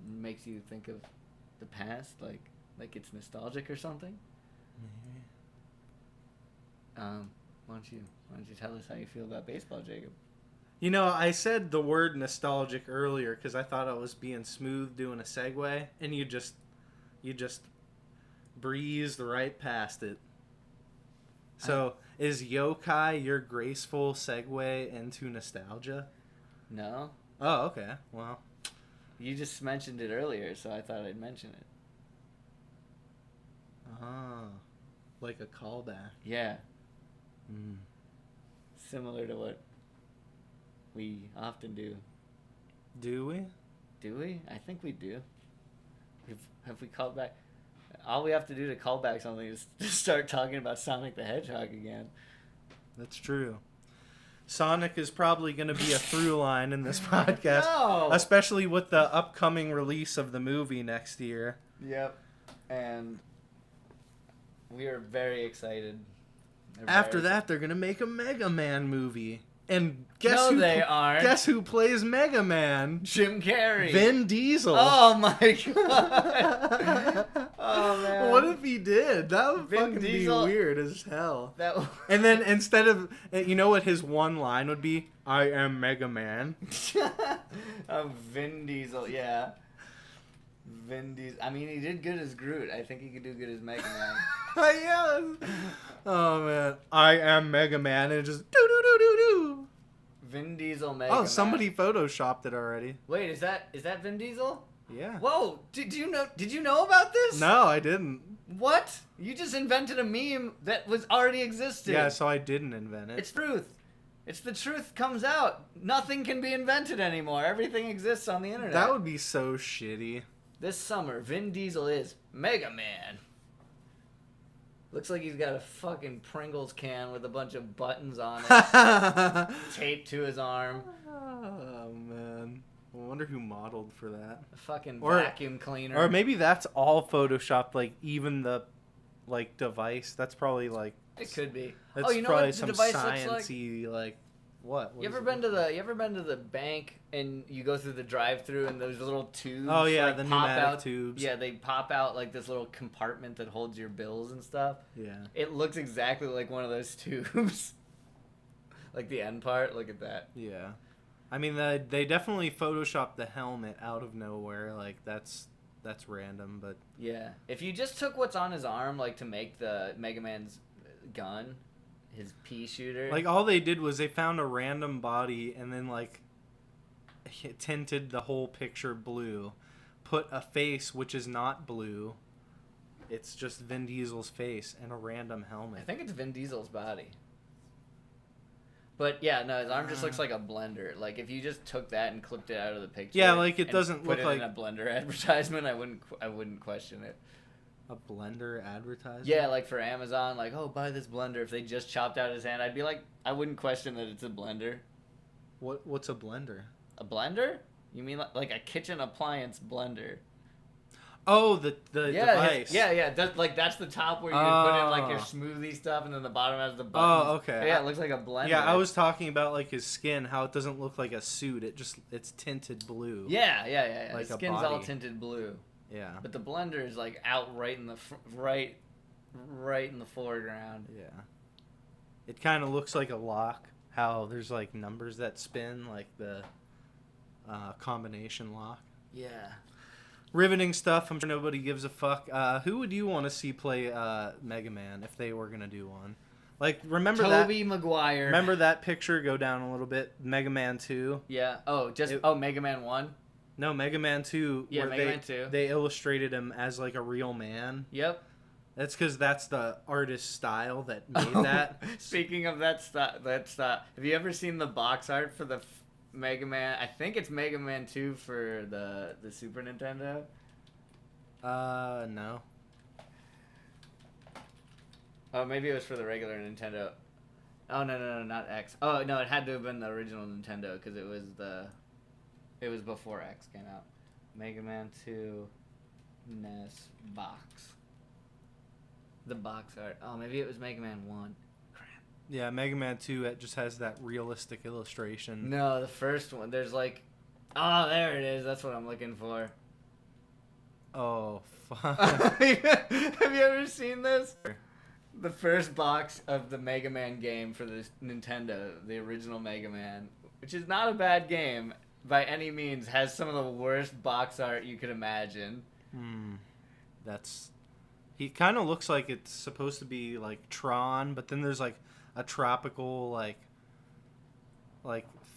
makes you think of the past, like it's nostalgic or something. Maybe. Why don't you tell us how you feel about baseball, Jacob? You know, I said the word nostalgic earlier because I thought I was being smooth doing a segue, and you just breezed right past it. So, is yokai your graceful segue into nostalgia? No, Oh, okay. Well, you just mentioned it earlier, so I thought I'd mention it. like a callback. Yeah, Mm. similar to what we often do. Do we? Do we? I think we do. Have we called back? All we have to do to call back something is to start talking about Sonic the Hedgehog again. That's true. Sonic is probably going to be a through line in this podcast, No! especially with the upcoming release of the movie next year. Yep. And we are very excited. After that, they're going to make a Mega Man movie. And guess No, who they aren't. Guess who plays Mega Man? Jim Carrey. Vin Diesel. Oh my god. Oh man. What if he did? That would Vin fucking Diesel- be weird as hell. That And then instead of, you know what his one line would be? I am Mega Man. Vin Diesel, yeah. Vin Diesel. I mean, he did good as Groot. I think he could do good as Mega Man. Yes. Oh man, I am Mega Man, and it just do do do do do. Vin Diesel Mega Oh, Man. somebody photoshopped it already. Wait, is that Vin Diesel? Yeah. Whoa! Did you know about this? No, I didn't. What? You just invented a meme that was already existed. Yeah, so I didn't invent it. It's truth. It's the truth comes out. Nothing can be invented anymore. Everything exists on the internet. That would be so shitty. This summer, Vin Diesel is Mega Man. Looks like he's got a fucking Pringles can with a bunch of buttons on it, taped to his arm. Oh man, I wonder who modeled for that. A fucking Or- vacuum cleaner. Or maybe that's all photoshopped. Like even the, device. That's probably like. It could be. That's Oh, you know probably what the some device looks like? sciencey what? You ever been to the bank and you go through the drive-through and those little tubes? Oh yeah, like, the pop pneumatic out. tubes. Yeah, they pop out like this little compartment that holds your bills and stuff. Yeah. It looks exactly like one of those tubes. Like the end part. Look at that. Yeah. I mean, they definitely photoshopped the helmet out of nowhere. Like that's random, but Yeah. If you just took what's on his arm, like to make the Mega Man's gun, his pea shooter. like all they did was they found a random body and then tinted the whole picture blue, put a face which is not blue. It's just Vin Diesel's face and a random helmet. I think it's Vin Diesel's body. But yeah, no, his arm just looks like a blender. Like if you just took that and clipped it out of the picture. Yeah, like, it and doesn't put look it like- in a blender advertisement. I wouldn't question it. A blender advertisement. Yeah, like for Amazon, like, oh, buy this blender. If they just chopped out his hand, I'd be like, I wouldn't question that it's a blender. What's a blender? A blender? You mean like a kitchen appliance blender? Oh, the Yeah, device. that's the top where you put in like your Oh. smoothie stuff, and then the bottom has the buttons. Oh, okay. Yeah, it looks like a blender. Yeah, I was talking about like his skin, how it doesn't look like a suit. It's tinted blue. Yeah. Like the a skin's all body. tinted blue, Yeah. but the blender is like out right in the right in the foreground. Yeah. It kind of looks like a lock. How there's like numbers that spin, like the combination lock. Yeah. Riveting stuff. I'm sure nobody gives a fuck. Who would you want to see play Mega Man if they were gonna do one? Like, remember Tobey Maguire. Remember that picture? Go down a little bit. Mega Man 2. Yeah. Oh, It- Mega Man 1. No, Mega Man 2. Yeah, where Mega Man 2. They illustrated him as like a real man. Yep. That's because that's the artist style that made that. Speaking of that style, have you ever seen the box art for the Mega Man? I think it's Mega Man 2 for the Super Nintendo. No. Oh, maybe it was for the regular Nintendo. Oh no, not X. Oh no, it had to have been the original Nintendo because it was before X came out. Mega Man 2 NES box. The box art. Oh, maybe it was Mega Man 1. Crap. Yeah, Mega Man 2 it just has that realistic illustration. No, the first one. There's like, oh, there it is. That's what I'm looking for. Oh, fuck. Have you ever seen this? The first box of the Mega Man game for the Nintendo, the original Mega Man, which is not a bad game by any means, has some of the worst box art you could imagine. That's... He kind of looks like it's supposed to be like Tron, but then there's like a tropical like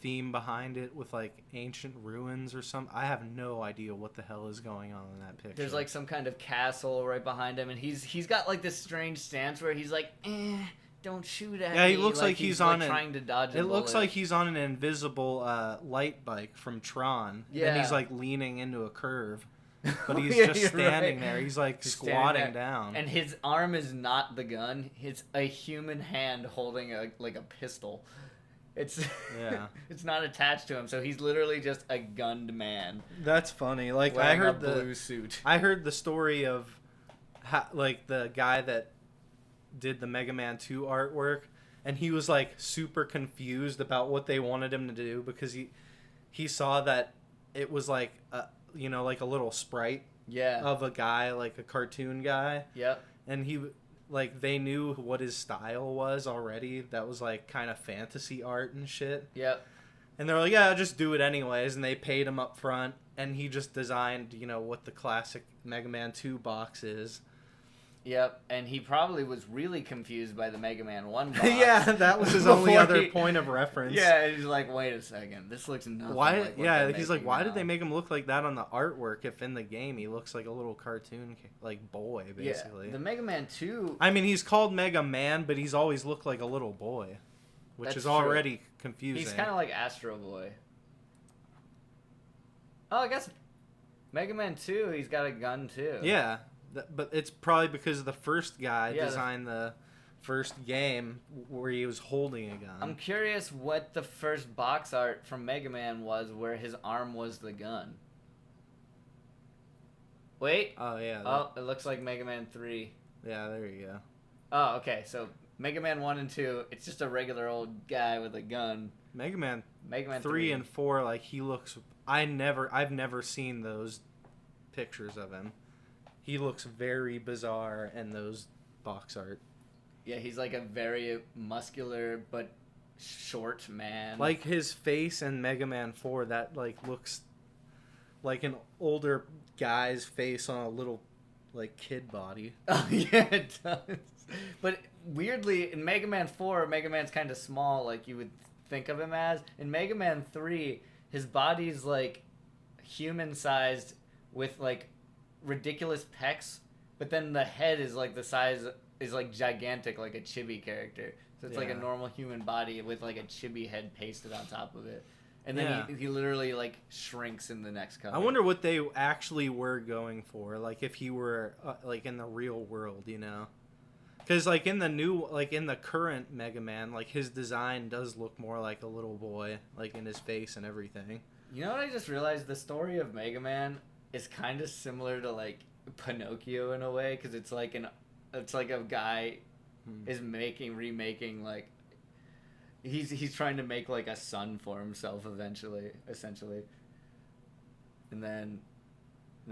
theme behind it with like ancient ruins or something. I have no idea what the hell is going on in that picture. There's like some kind of castle right behind him, and he's got like this strange stance where he's like, don't shoot at me. Yeah, he looks like he's on trying to dodge a It looks bullet. like he's on an invisible light bike from Tron. Yeah. And he's like leaning into a curve. But he's Yeah, just you're standing right. there. He's like He's squatting standing there, down. and his arm is not the gun. It's a human hand holding a pistol. It's Yeah. It's not attached to him, so he's literally just a gunned man. That's funny. Like Wearing I heard a blue suit. I heard the story of like the guy that did the Mega Man 2 artwork, and he was like super confused about what they wanted him to do because he saw that it was like like a little sprite Yeah. of a guy, like a cartoon guy. Yep. And he like they knew what his style was already. That was like kind of fantasy art and shit. Yep. And they're like, yeah, just do it anyways. And they paid him up front, and he just designed, what the classic Mega Man 2 box is. Yep. And he probably was really confused by the Mega Man 1 box. Yeah, that was his only other point of reference. Yeah, he's like, wait a second, this looks nothing Why? like what Yeah, they're he's like, making why now." did they make him look like that on the artwork if in the game he looks like a little cartoon like boy basically? Yeah, the Mega Man 2. I mean, he's called Mega Man, but he's always looked like a little boy, which That's is true. already confusing. He's kind of like Astro Boy. Oh, I guess Mega Man 2, he's got a gun too. Yeah, but it's probably because the first guy Yeah, designed the first game where he was holding a gun. I'm curious what the first box art from Mega Man was where his arm was the gun. Wait. Oh, yeah. Oh, it looks like Mega Man 3. Yeah, there you go. Oh, okay. So Mega Man 1 and 2, it's just a regular old guy with a gun. Mega Man Mega Man 3 and 4, like, he looks... I've never seen those pictures of him. He looks very bizarre in those box art. Yeah, he's like a very muscular but short man. Like his face in Mega Man 4, that like looks like an older guy's face on a little like kid body. Oh, yeah, it does. But weirdly, in Mega Man 4, Mega Man's kind of small, like you would think of him as. In Mega Man 3, his body's like human-sized with like ridiculous pecs, but then the head is like the size is like gigantic, like a chibi character. So it's like a Yeah. normal human body with like a chibi head pasted on top of it. And then Yeah. he literally like shrinks in the next cover. I wonder what they actually were going for, like if he were like in the real world, Because like in the current Mega Man, like his design does look more like a little boy, like in his face and everything. You know what I just realized? The story of Mega Man is kind of similar to like Pinocchio in a way, because it's like a guy is remaking like he's trying to make like a son for himself essentially, and then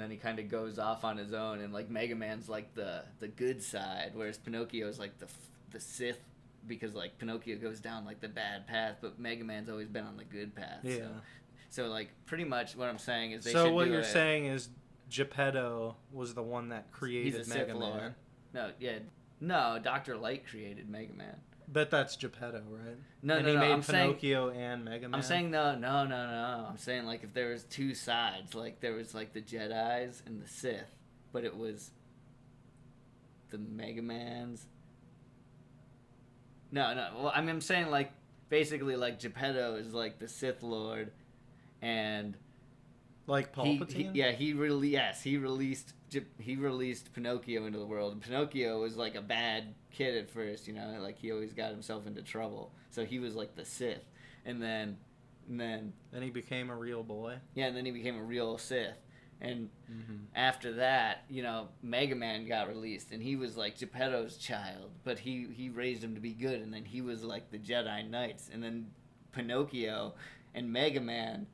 he kind of goes off on his own, and like Mega Man's like the good side, whereas Pinocchio's like the Sith, because like Pinocchio goes down like the bad path, but Mega Man's always been on the good path. Yeah. So like pretty much what I'm saying is they So should what do you're it. saying is Geppetto was the one that created He's a Mega Sith Man. Lord. No, Dr. Light created Mega Man. Bet that's Geppetto, right? No, and no, he no. made I'm saying Pinocchio and Mega Man. I'm saying no. I'm saying like if there was two sides, like there was like the Jedis and the Sith, but it was the Mega Mans. No. Well, I mean, I'm saying like basically like Geppetto is like the Sith Lord, and like Palpatine. he released Pinocchio into the world. And Pinocchio was like a bad kid at first, you know, like he always got himself into trouble. So he was like the Sith, and then he became a real boy. Yeah, and then he became a real Sith. And after that, you know, Mega Man got released, and he was like Geppetto's child, but he raised him to be good, and then he was like the Jedi Knights, and then Pinocchio and Mega Man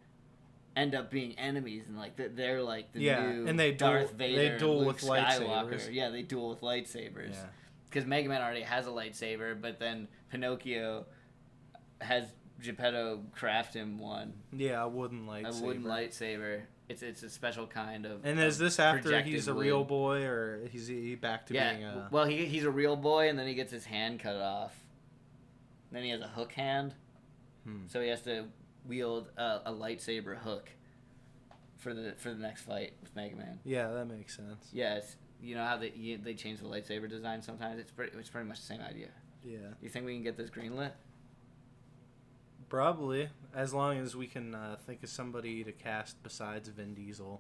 end up being enemies, and like they're like the new and they Darth Vader, they duel and Luke with Skywalker. lightsabers. Yeah, they duel with lightsabers. Yeah. Because Mega Man already has a lightsaber, but then Pinocchio has Geppetto craft him one. Yeah, a wooden lightsaber. A wooden lightsaber. It's a special kind of. And is this after projected he's a wood. real boy, or is he back to being a? Well, he's a real boy, and then he gets his hand cut off. Then he has a hook hand, so he has to wield a lightsaber hook for the next fight with Mega Man. Yeah, that makes sense. Yes, you know how they change the lightsaber design sometimes. It's pretty much the same idea. Yeah. You think we can get this greenlit? Probably, as long as we can think of somebody to cast besides Vin Diesel.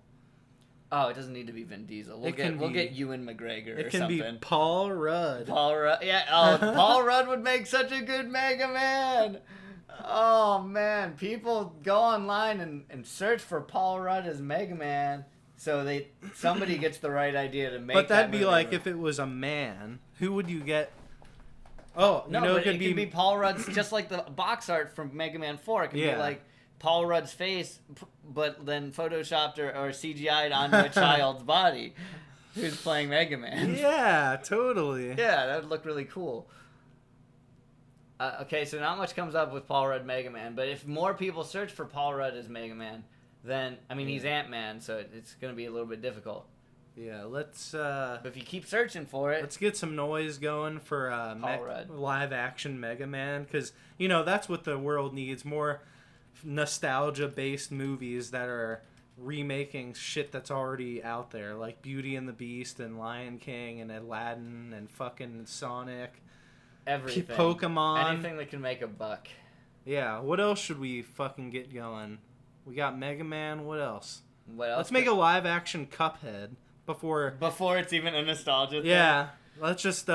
Oh, it doesn't need to be Vin Diesel. We'll get Ewan McGregor or something. It can be Paul Rudd. Paul Rudd. Yeah. Oh, Paul Rudd would make such a good Mega Man. Oh man, people go online and search for Paul Rudd as Mega Man, so somebody gets the right idea to make. But that'd be movie. like if it was a man. Who would you get? Oh, no, you know, but it could be Paul Rudd's, just like the box art from Mega Man 4. It could be like Paul Rudd's face, but then photoshopped or CGI'd onto a child's body who's playing Mega Man. Yeah, totally. Yeah, that would look really cool. Okay, so not much comes up with Paul Rudd Mega Man, but if more people search for Paul Rudd as Mega Man, then, I mean, he's Ant-Man, so it's going to be a little bit difficult. Yeah, let's... but if you keep searching for it... Let's get some noise going for Paul Rudd. live-action Mega Man, because, you know, that's what the world needs, more nostalgia-based movies that are remaking shit that's already out there, like Beauty and the Beast and Lion King and Aladdin and fucking Sonic. Everything. Pokemon. Anything that can make a buck. Yeah, what else should we fucking get going? We got Mega Man, what else? What else? Let's make a live-action Cuphead before it's even a nostalgia thing. Yeah, let's just,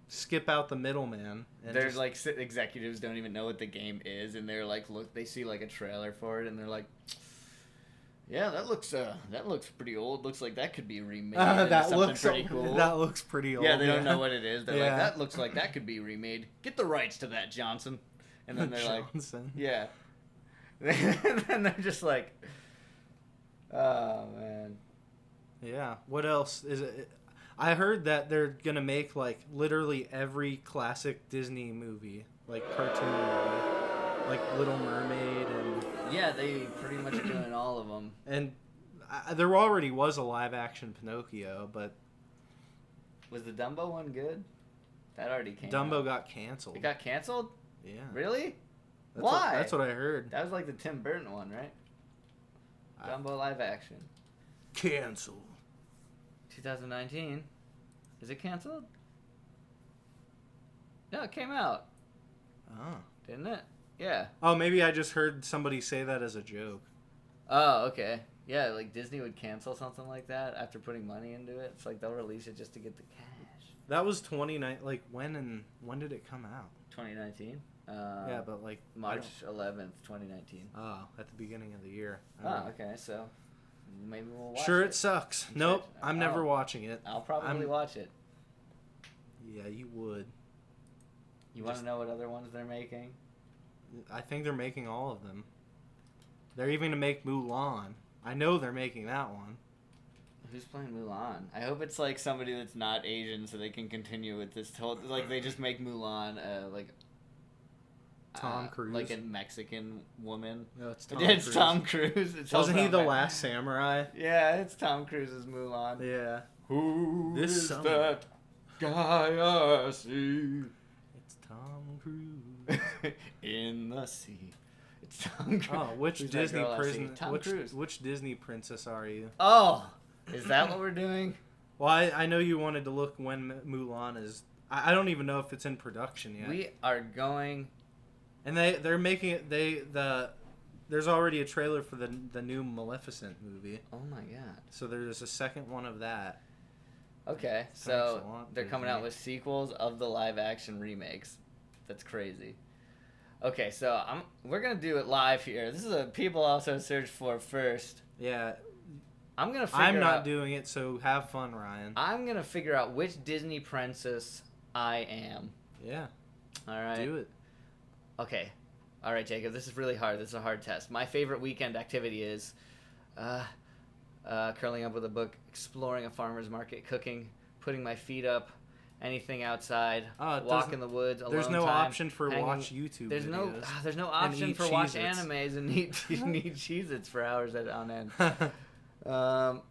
skip out the middleman. There's like executives don't even know what the game is, and they're like, they see like a trailer for it, and they're like, yeah, that looks pretty old. Looks like that could be remade. That looks pretty cool. That looks pretty old. Yeah, they don't know what it is. They're like, Yeah. that looks like that could be remade. Get the rights to that, Johnson. And then they're Johnson. like, yeah. And then they're just like, oh man. Yeah. What else is it? I heard that they're gonna make like literally every classic Disney movie, like cartoon movie, like Little Mermaid and. Yeah, they pretty much are doing all of them. And there already was a live action Pinocchio, but. Was the Dumbo one good? That already came. Dumbo out. got canceled. It got canceled? Yeah. Really? Why? That's what I heard. That was like the Tim Burton one, right? Dumbo live action. Cancel. 2019. Is it canceled? No, it came out. Oh. Didn't it? Yeah. Oh, maybe I just heard somebody say that as a joke. Oh, okay. Yeah, like Disney would cancel something like that after putting money into it. It's like they'll release it just to get the cash. That was 29. Like when did it come out? 2019. Yeah, but like March 11th, 2019. Oh, at the beginning of the year. Oh, okay. So maybe we'll watch Sure, it. it sucks. Nope, I'm never watching it. I'll probably watch it. Yeah, you would. You want to know what other ones they're making? I think they're making all of them. They're even gonna make Mulan. I know they're making that one. Who's playing Mulan? I hope it's like somebody that's not Asian, so they can continue with this whole like they just make Mulan like Tom Cruise, like a Mexican woman. No, it's Tom It's Cruise. Tom Cruise. It's Wasn't he also the last samurai? Yeah, it's Tom Cruise's Mulan. Yeah. Who This is summer. that guy I see? It's Tom Cruise. In the sea. It's Tom Cruise. Oh, which Who's that Disney girl I see? prison? Tom Cruise. Which Disney princess are you? Oh, is that what we're doing? Well, I know you wanted to look when Mulan is. I don't even know if it's in production yet. We are going. And they're making it. There's already a trailer for the new Maleficent movie. Oh my god. So there's a second one of that. Okay, Thanks so a lot, they're coming out Disney. with sequels of the live action remakes. That's crazy. Okay, so we're gonna do it live here. This is a people also search for first. Yeah, I'm gonna figure I'm not out. doing it, so have fun, Ryan. I'm gonna figure out which Disney princess I am. Yeah, All right. do it. Okay. All right, Jacob. This is really hard. This is a hard test. My favorite weekend activity is curling up with a book, exploring a farmer's market, cooking, putting my feet up, anything outside, It walk doesn't- in the woods, alone There's no time, option for hanging- watch YouTube There's videos. no option eat for watch Cheez-Its. animes and eat Cheez-Its for hours on end. Oh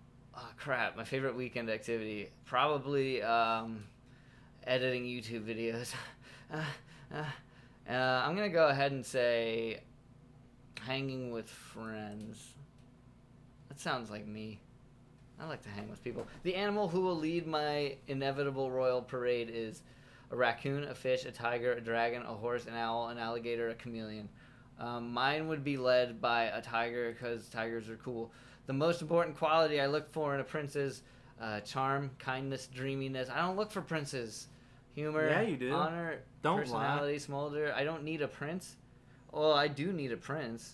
crap! My favorite weekend activity probably editing YouTube videos. I'm gonna go ahead and say hanging with friends. That sounds like me. I like to hang with people. The animal who will lead my inevitable royal parade is a raccoon, a fish, a tiger, a dragon, a horse, an owl, an alligator, a chameleon. Mine would be led by a tiger because tigers are cool. The most important quality I look for in a prince is charm, kindness, dreaminess. I don't look for princes. Humor, Yeah, you do. honor, Don't personality, smolder. I don't need a prince. Well, I do need a prince.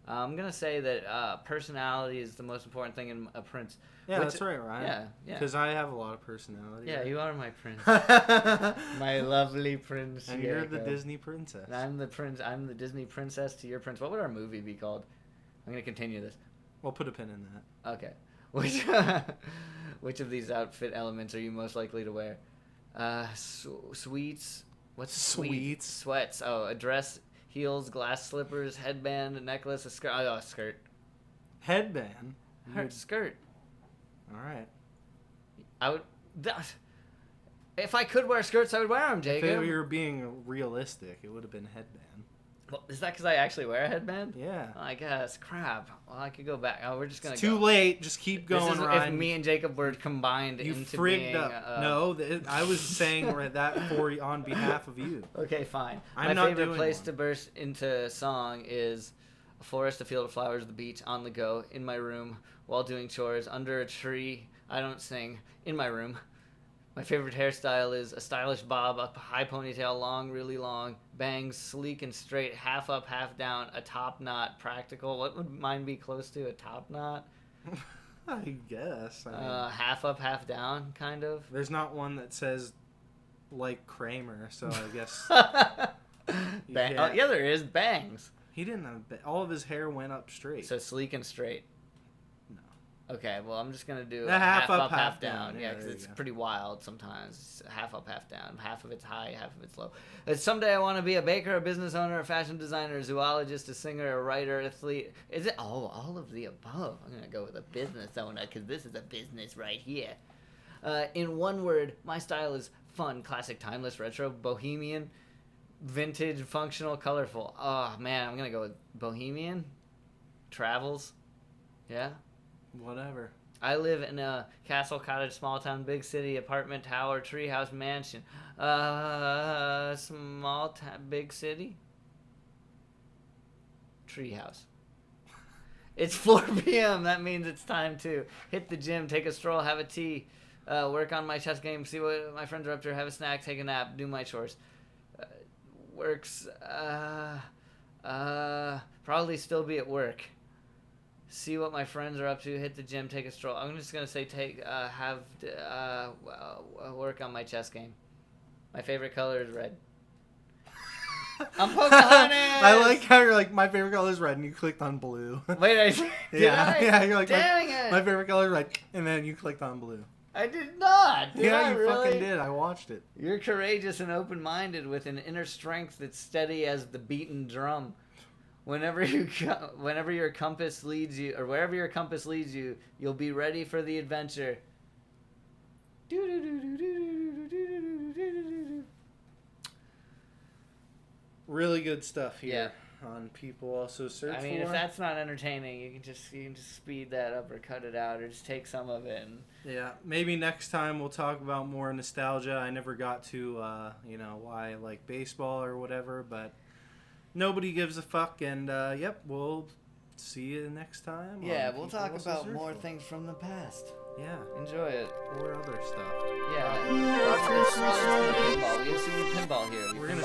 I'm going to say that personality is the most important thing in a prince. Yeah, Which- that's right, Ryan. Yeah. Because I have a lot of personality. Yeah, right? you are my prince. My lovely prince. And you're the Jacob. Disney princess. I'm the prince. I'm the Disney princess to your prince. What would our movie be called? I'm gonna continue this. We'll put a pin in that. Okay. Which of these outfit elements are you most likely to wear? Sweets. What's Sweets? Sweats. Oh, a dress, heels, glass slippers, headband, a necklace, a skirt. Oh, a skirt. Headband. Her skirt. All right. I would. If I could wear skirts, I would wear them, If Jacob. you were being realistic, it would have been headband. Well, is that because I actually wear a headband? Yeah. I guess. Crap. Well, I could go back. Oh, we're just gonna. It's too go. late. Just keep This going, is Ryan. if me and Jacob were combined You into frigged being. up. No, I was saying that on behalf of you. Okay, fine. I'm My not favorite doing place one. to burst into song is a forest, a field of flowers, the beach, on the go, in my room, while doing chores, under a tree. I don't sing. In my room. My favorite hairstyle is a stylish bob, a high ponytail, long, really long, bangs, sleek and straight, half up, half down, a top knot, practical. What would mine be close to? A top knot? I guess. I mean, Half up, half down, kind of. there's not one that says like Kramer, so I guess Bang. Yeah. Oh, yeah, there is bangs. he didn't have. All of his hair went up straight. So sleek and straight. No. Okay, well, I'm just gonna do The a half half up, up, half half down. down. Yeah, Yeah, because there it's you go. pretty wild sometimes. It's half up, half down. Half of it's high, half of it's low. Someday I want to be a baker, a business owner, a fashion designer, a zoologist, a singer, a writer, an athlete. Is it? Oh, all of the above. I'm gonna go with a business owner because this is a business right here. In one word, my style is fun, classic, timeless, retro, bohemian, vintage, functional, colorful. Oh man, I'm gonna go with bohemian. Travels. Yeah. Whatever. I live in a castle, cottage, small town, big city, apartment, tower, treehouse, mansion. Small town, big city. Treehouse. It's 4 p.m. That means it's time to hit the gym, take a stroll, have a tea, work on my chess game, see what my friends are up to, have a snack, take a nap, do my chores. Works. Probably still be at work. See what my friends are up to, hit the gym, take a stroll. I'm just gonna say work on my chess game. My favorite color is red. I'm Pocahontas! I like how you're like, my favorite color is red, and you clicked on blue. Wait, did I? Yeah, you're like, dang it! my favorite color is red, and then you clicked on blue. I did not. Did yeah, I you really? fucking did. I watched it. You're courageous and open-minded with an inner strength that's steady as the beaten drum. Whenever your compass leads you, or wherever your compass leads you, you'll be ready for the adventure. Really good stuff here on People Also Search For. I mean, if that's not entertaining, you can just speed that up or cut it out or just take some of it. And Yeah, maybe next time we'll talk about more nostalgia. I never got to, why I like baseball or whatever, but nobody gives a fuck. And, we'll see you next time. Yeah, we'll talk about more things from the past. Yeah. Enjoy it. Or other stuff. Yeah. Pinball. We have seen the pinball here. We're gonna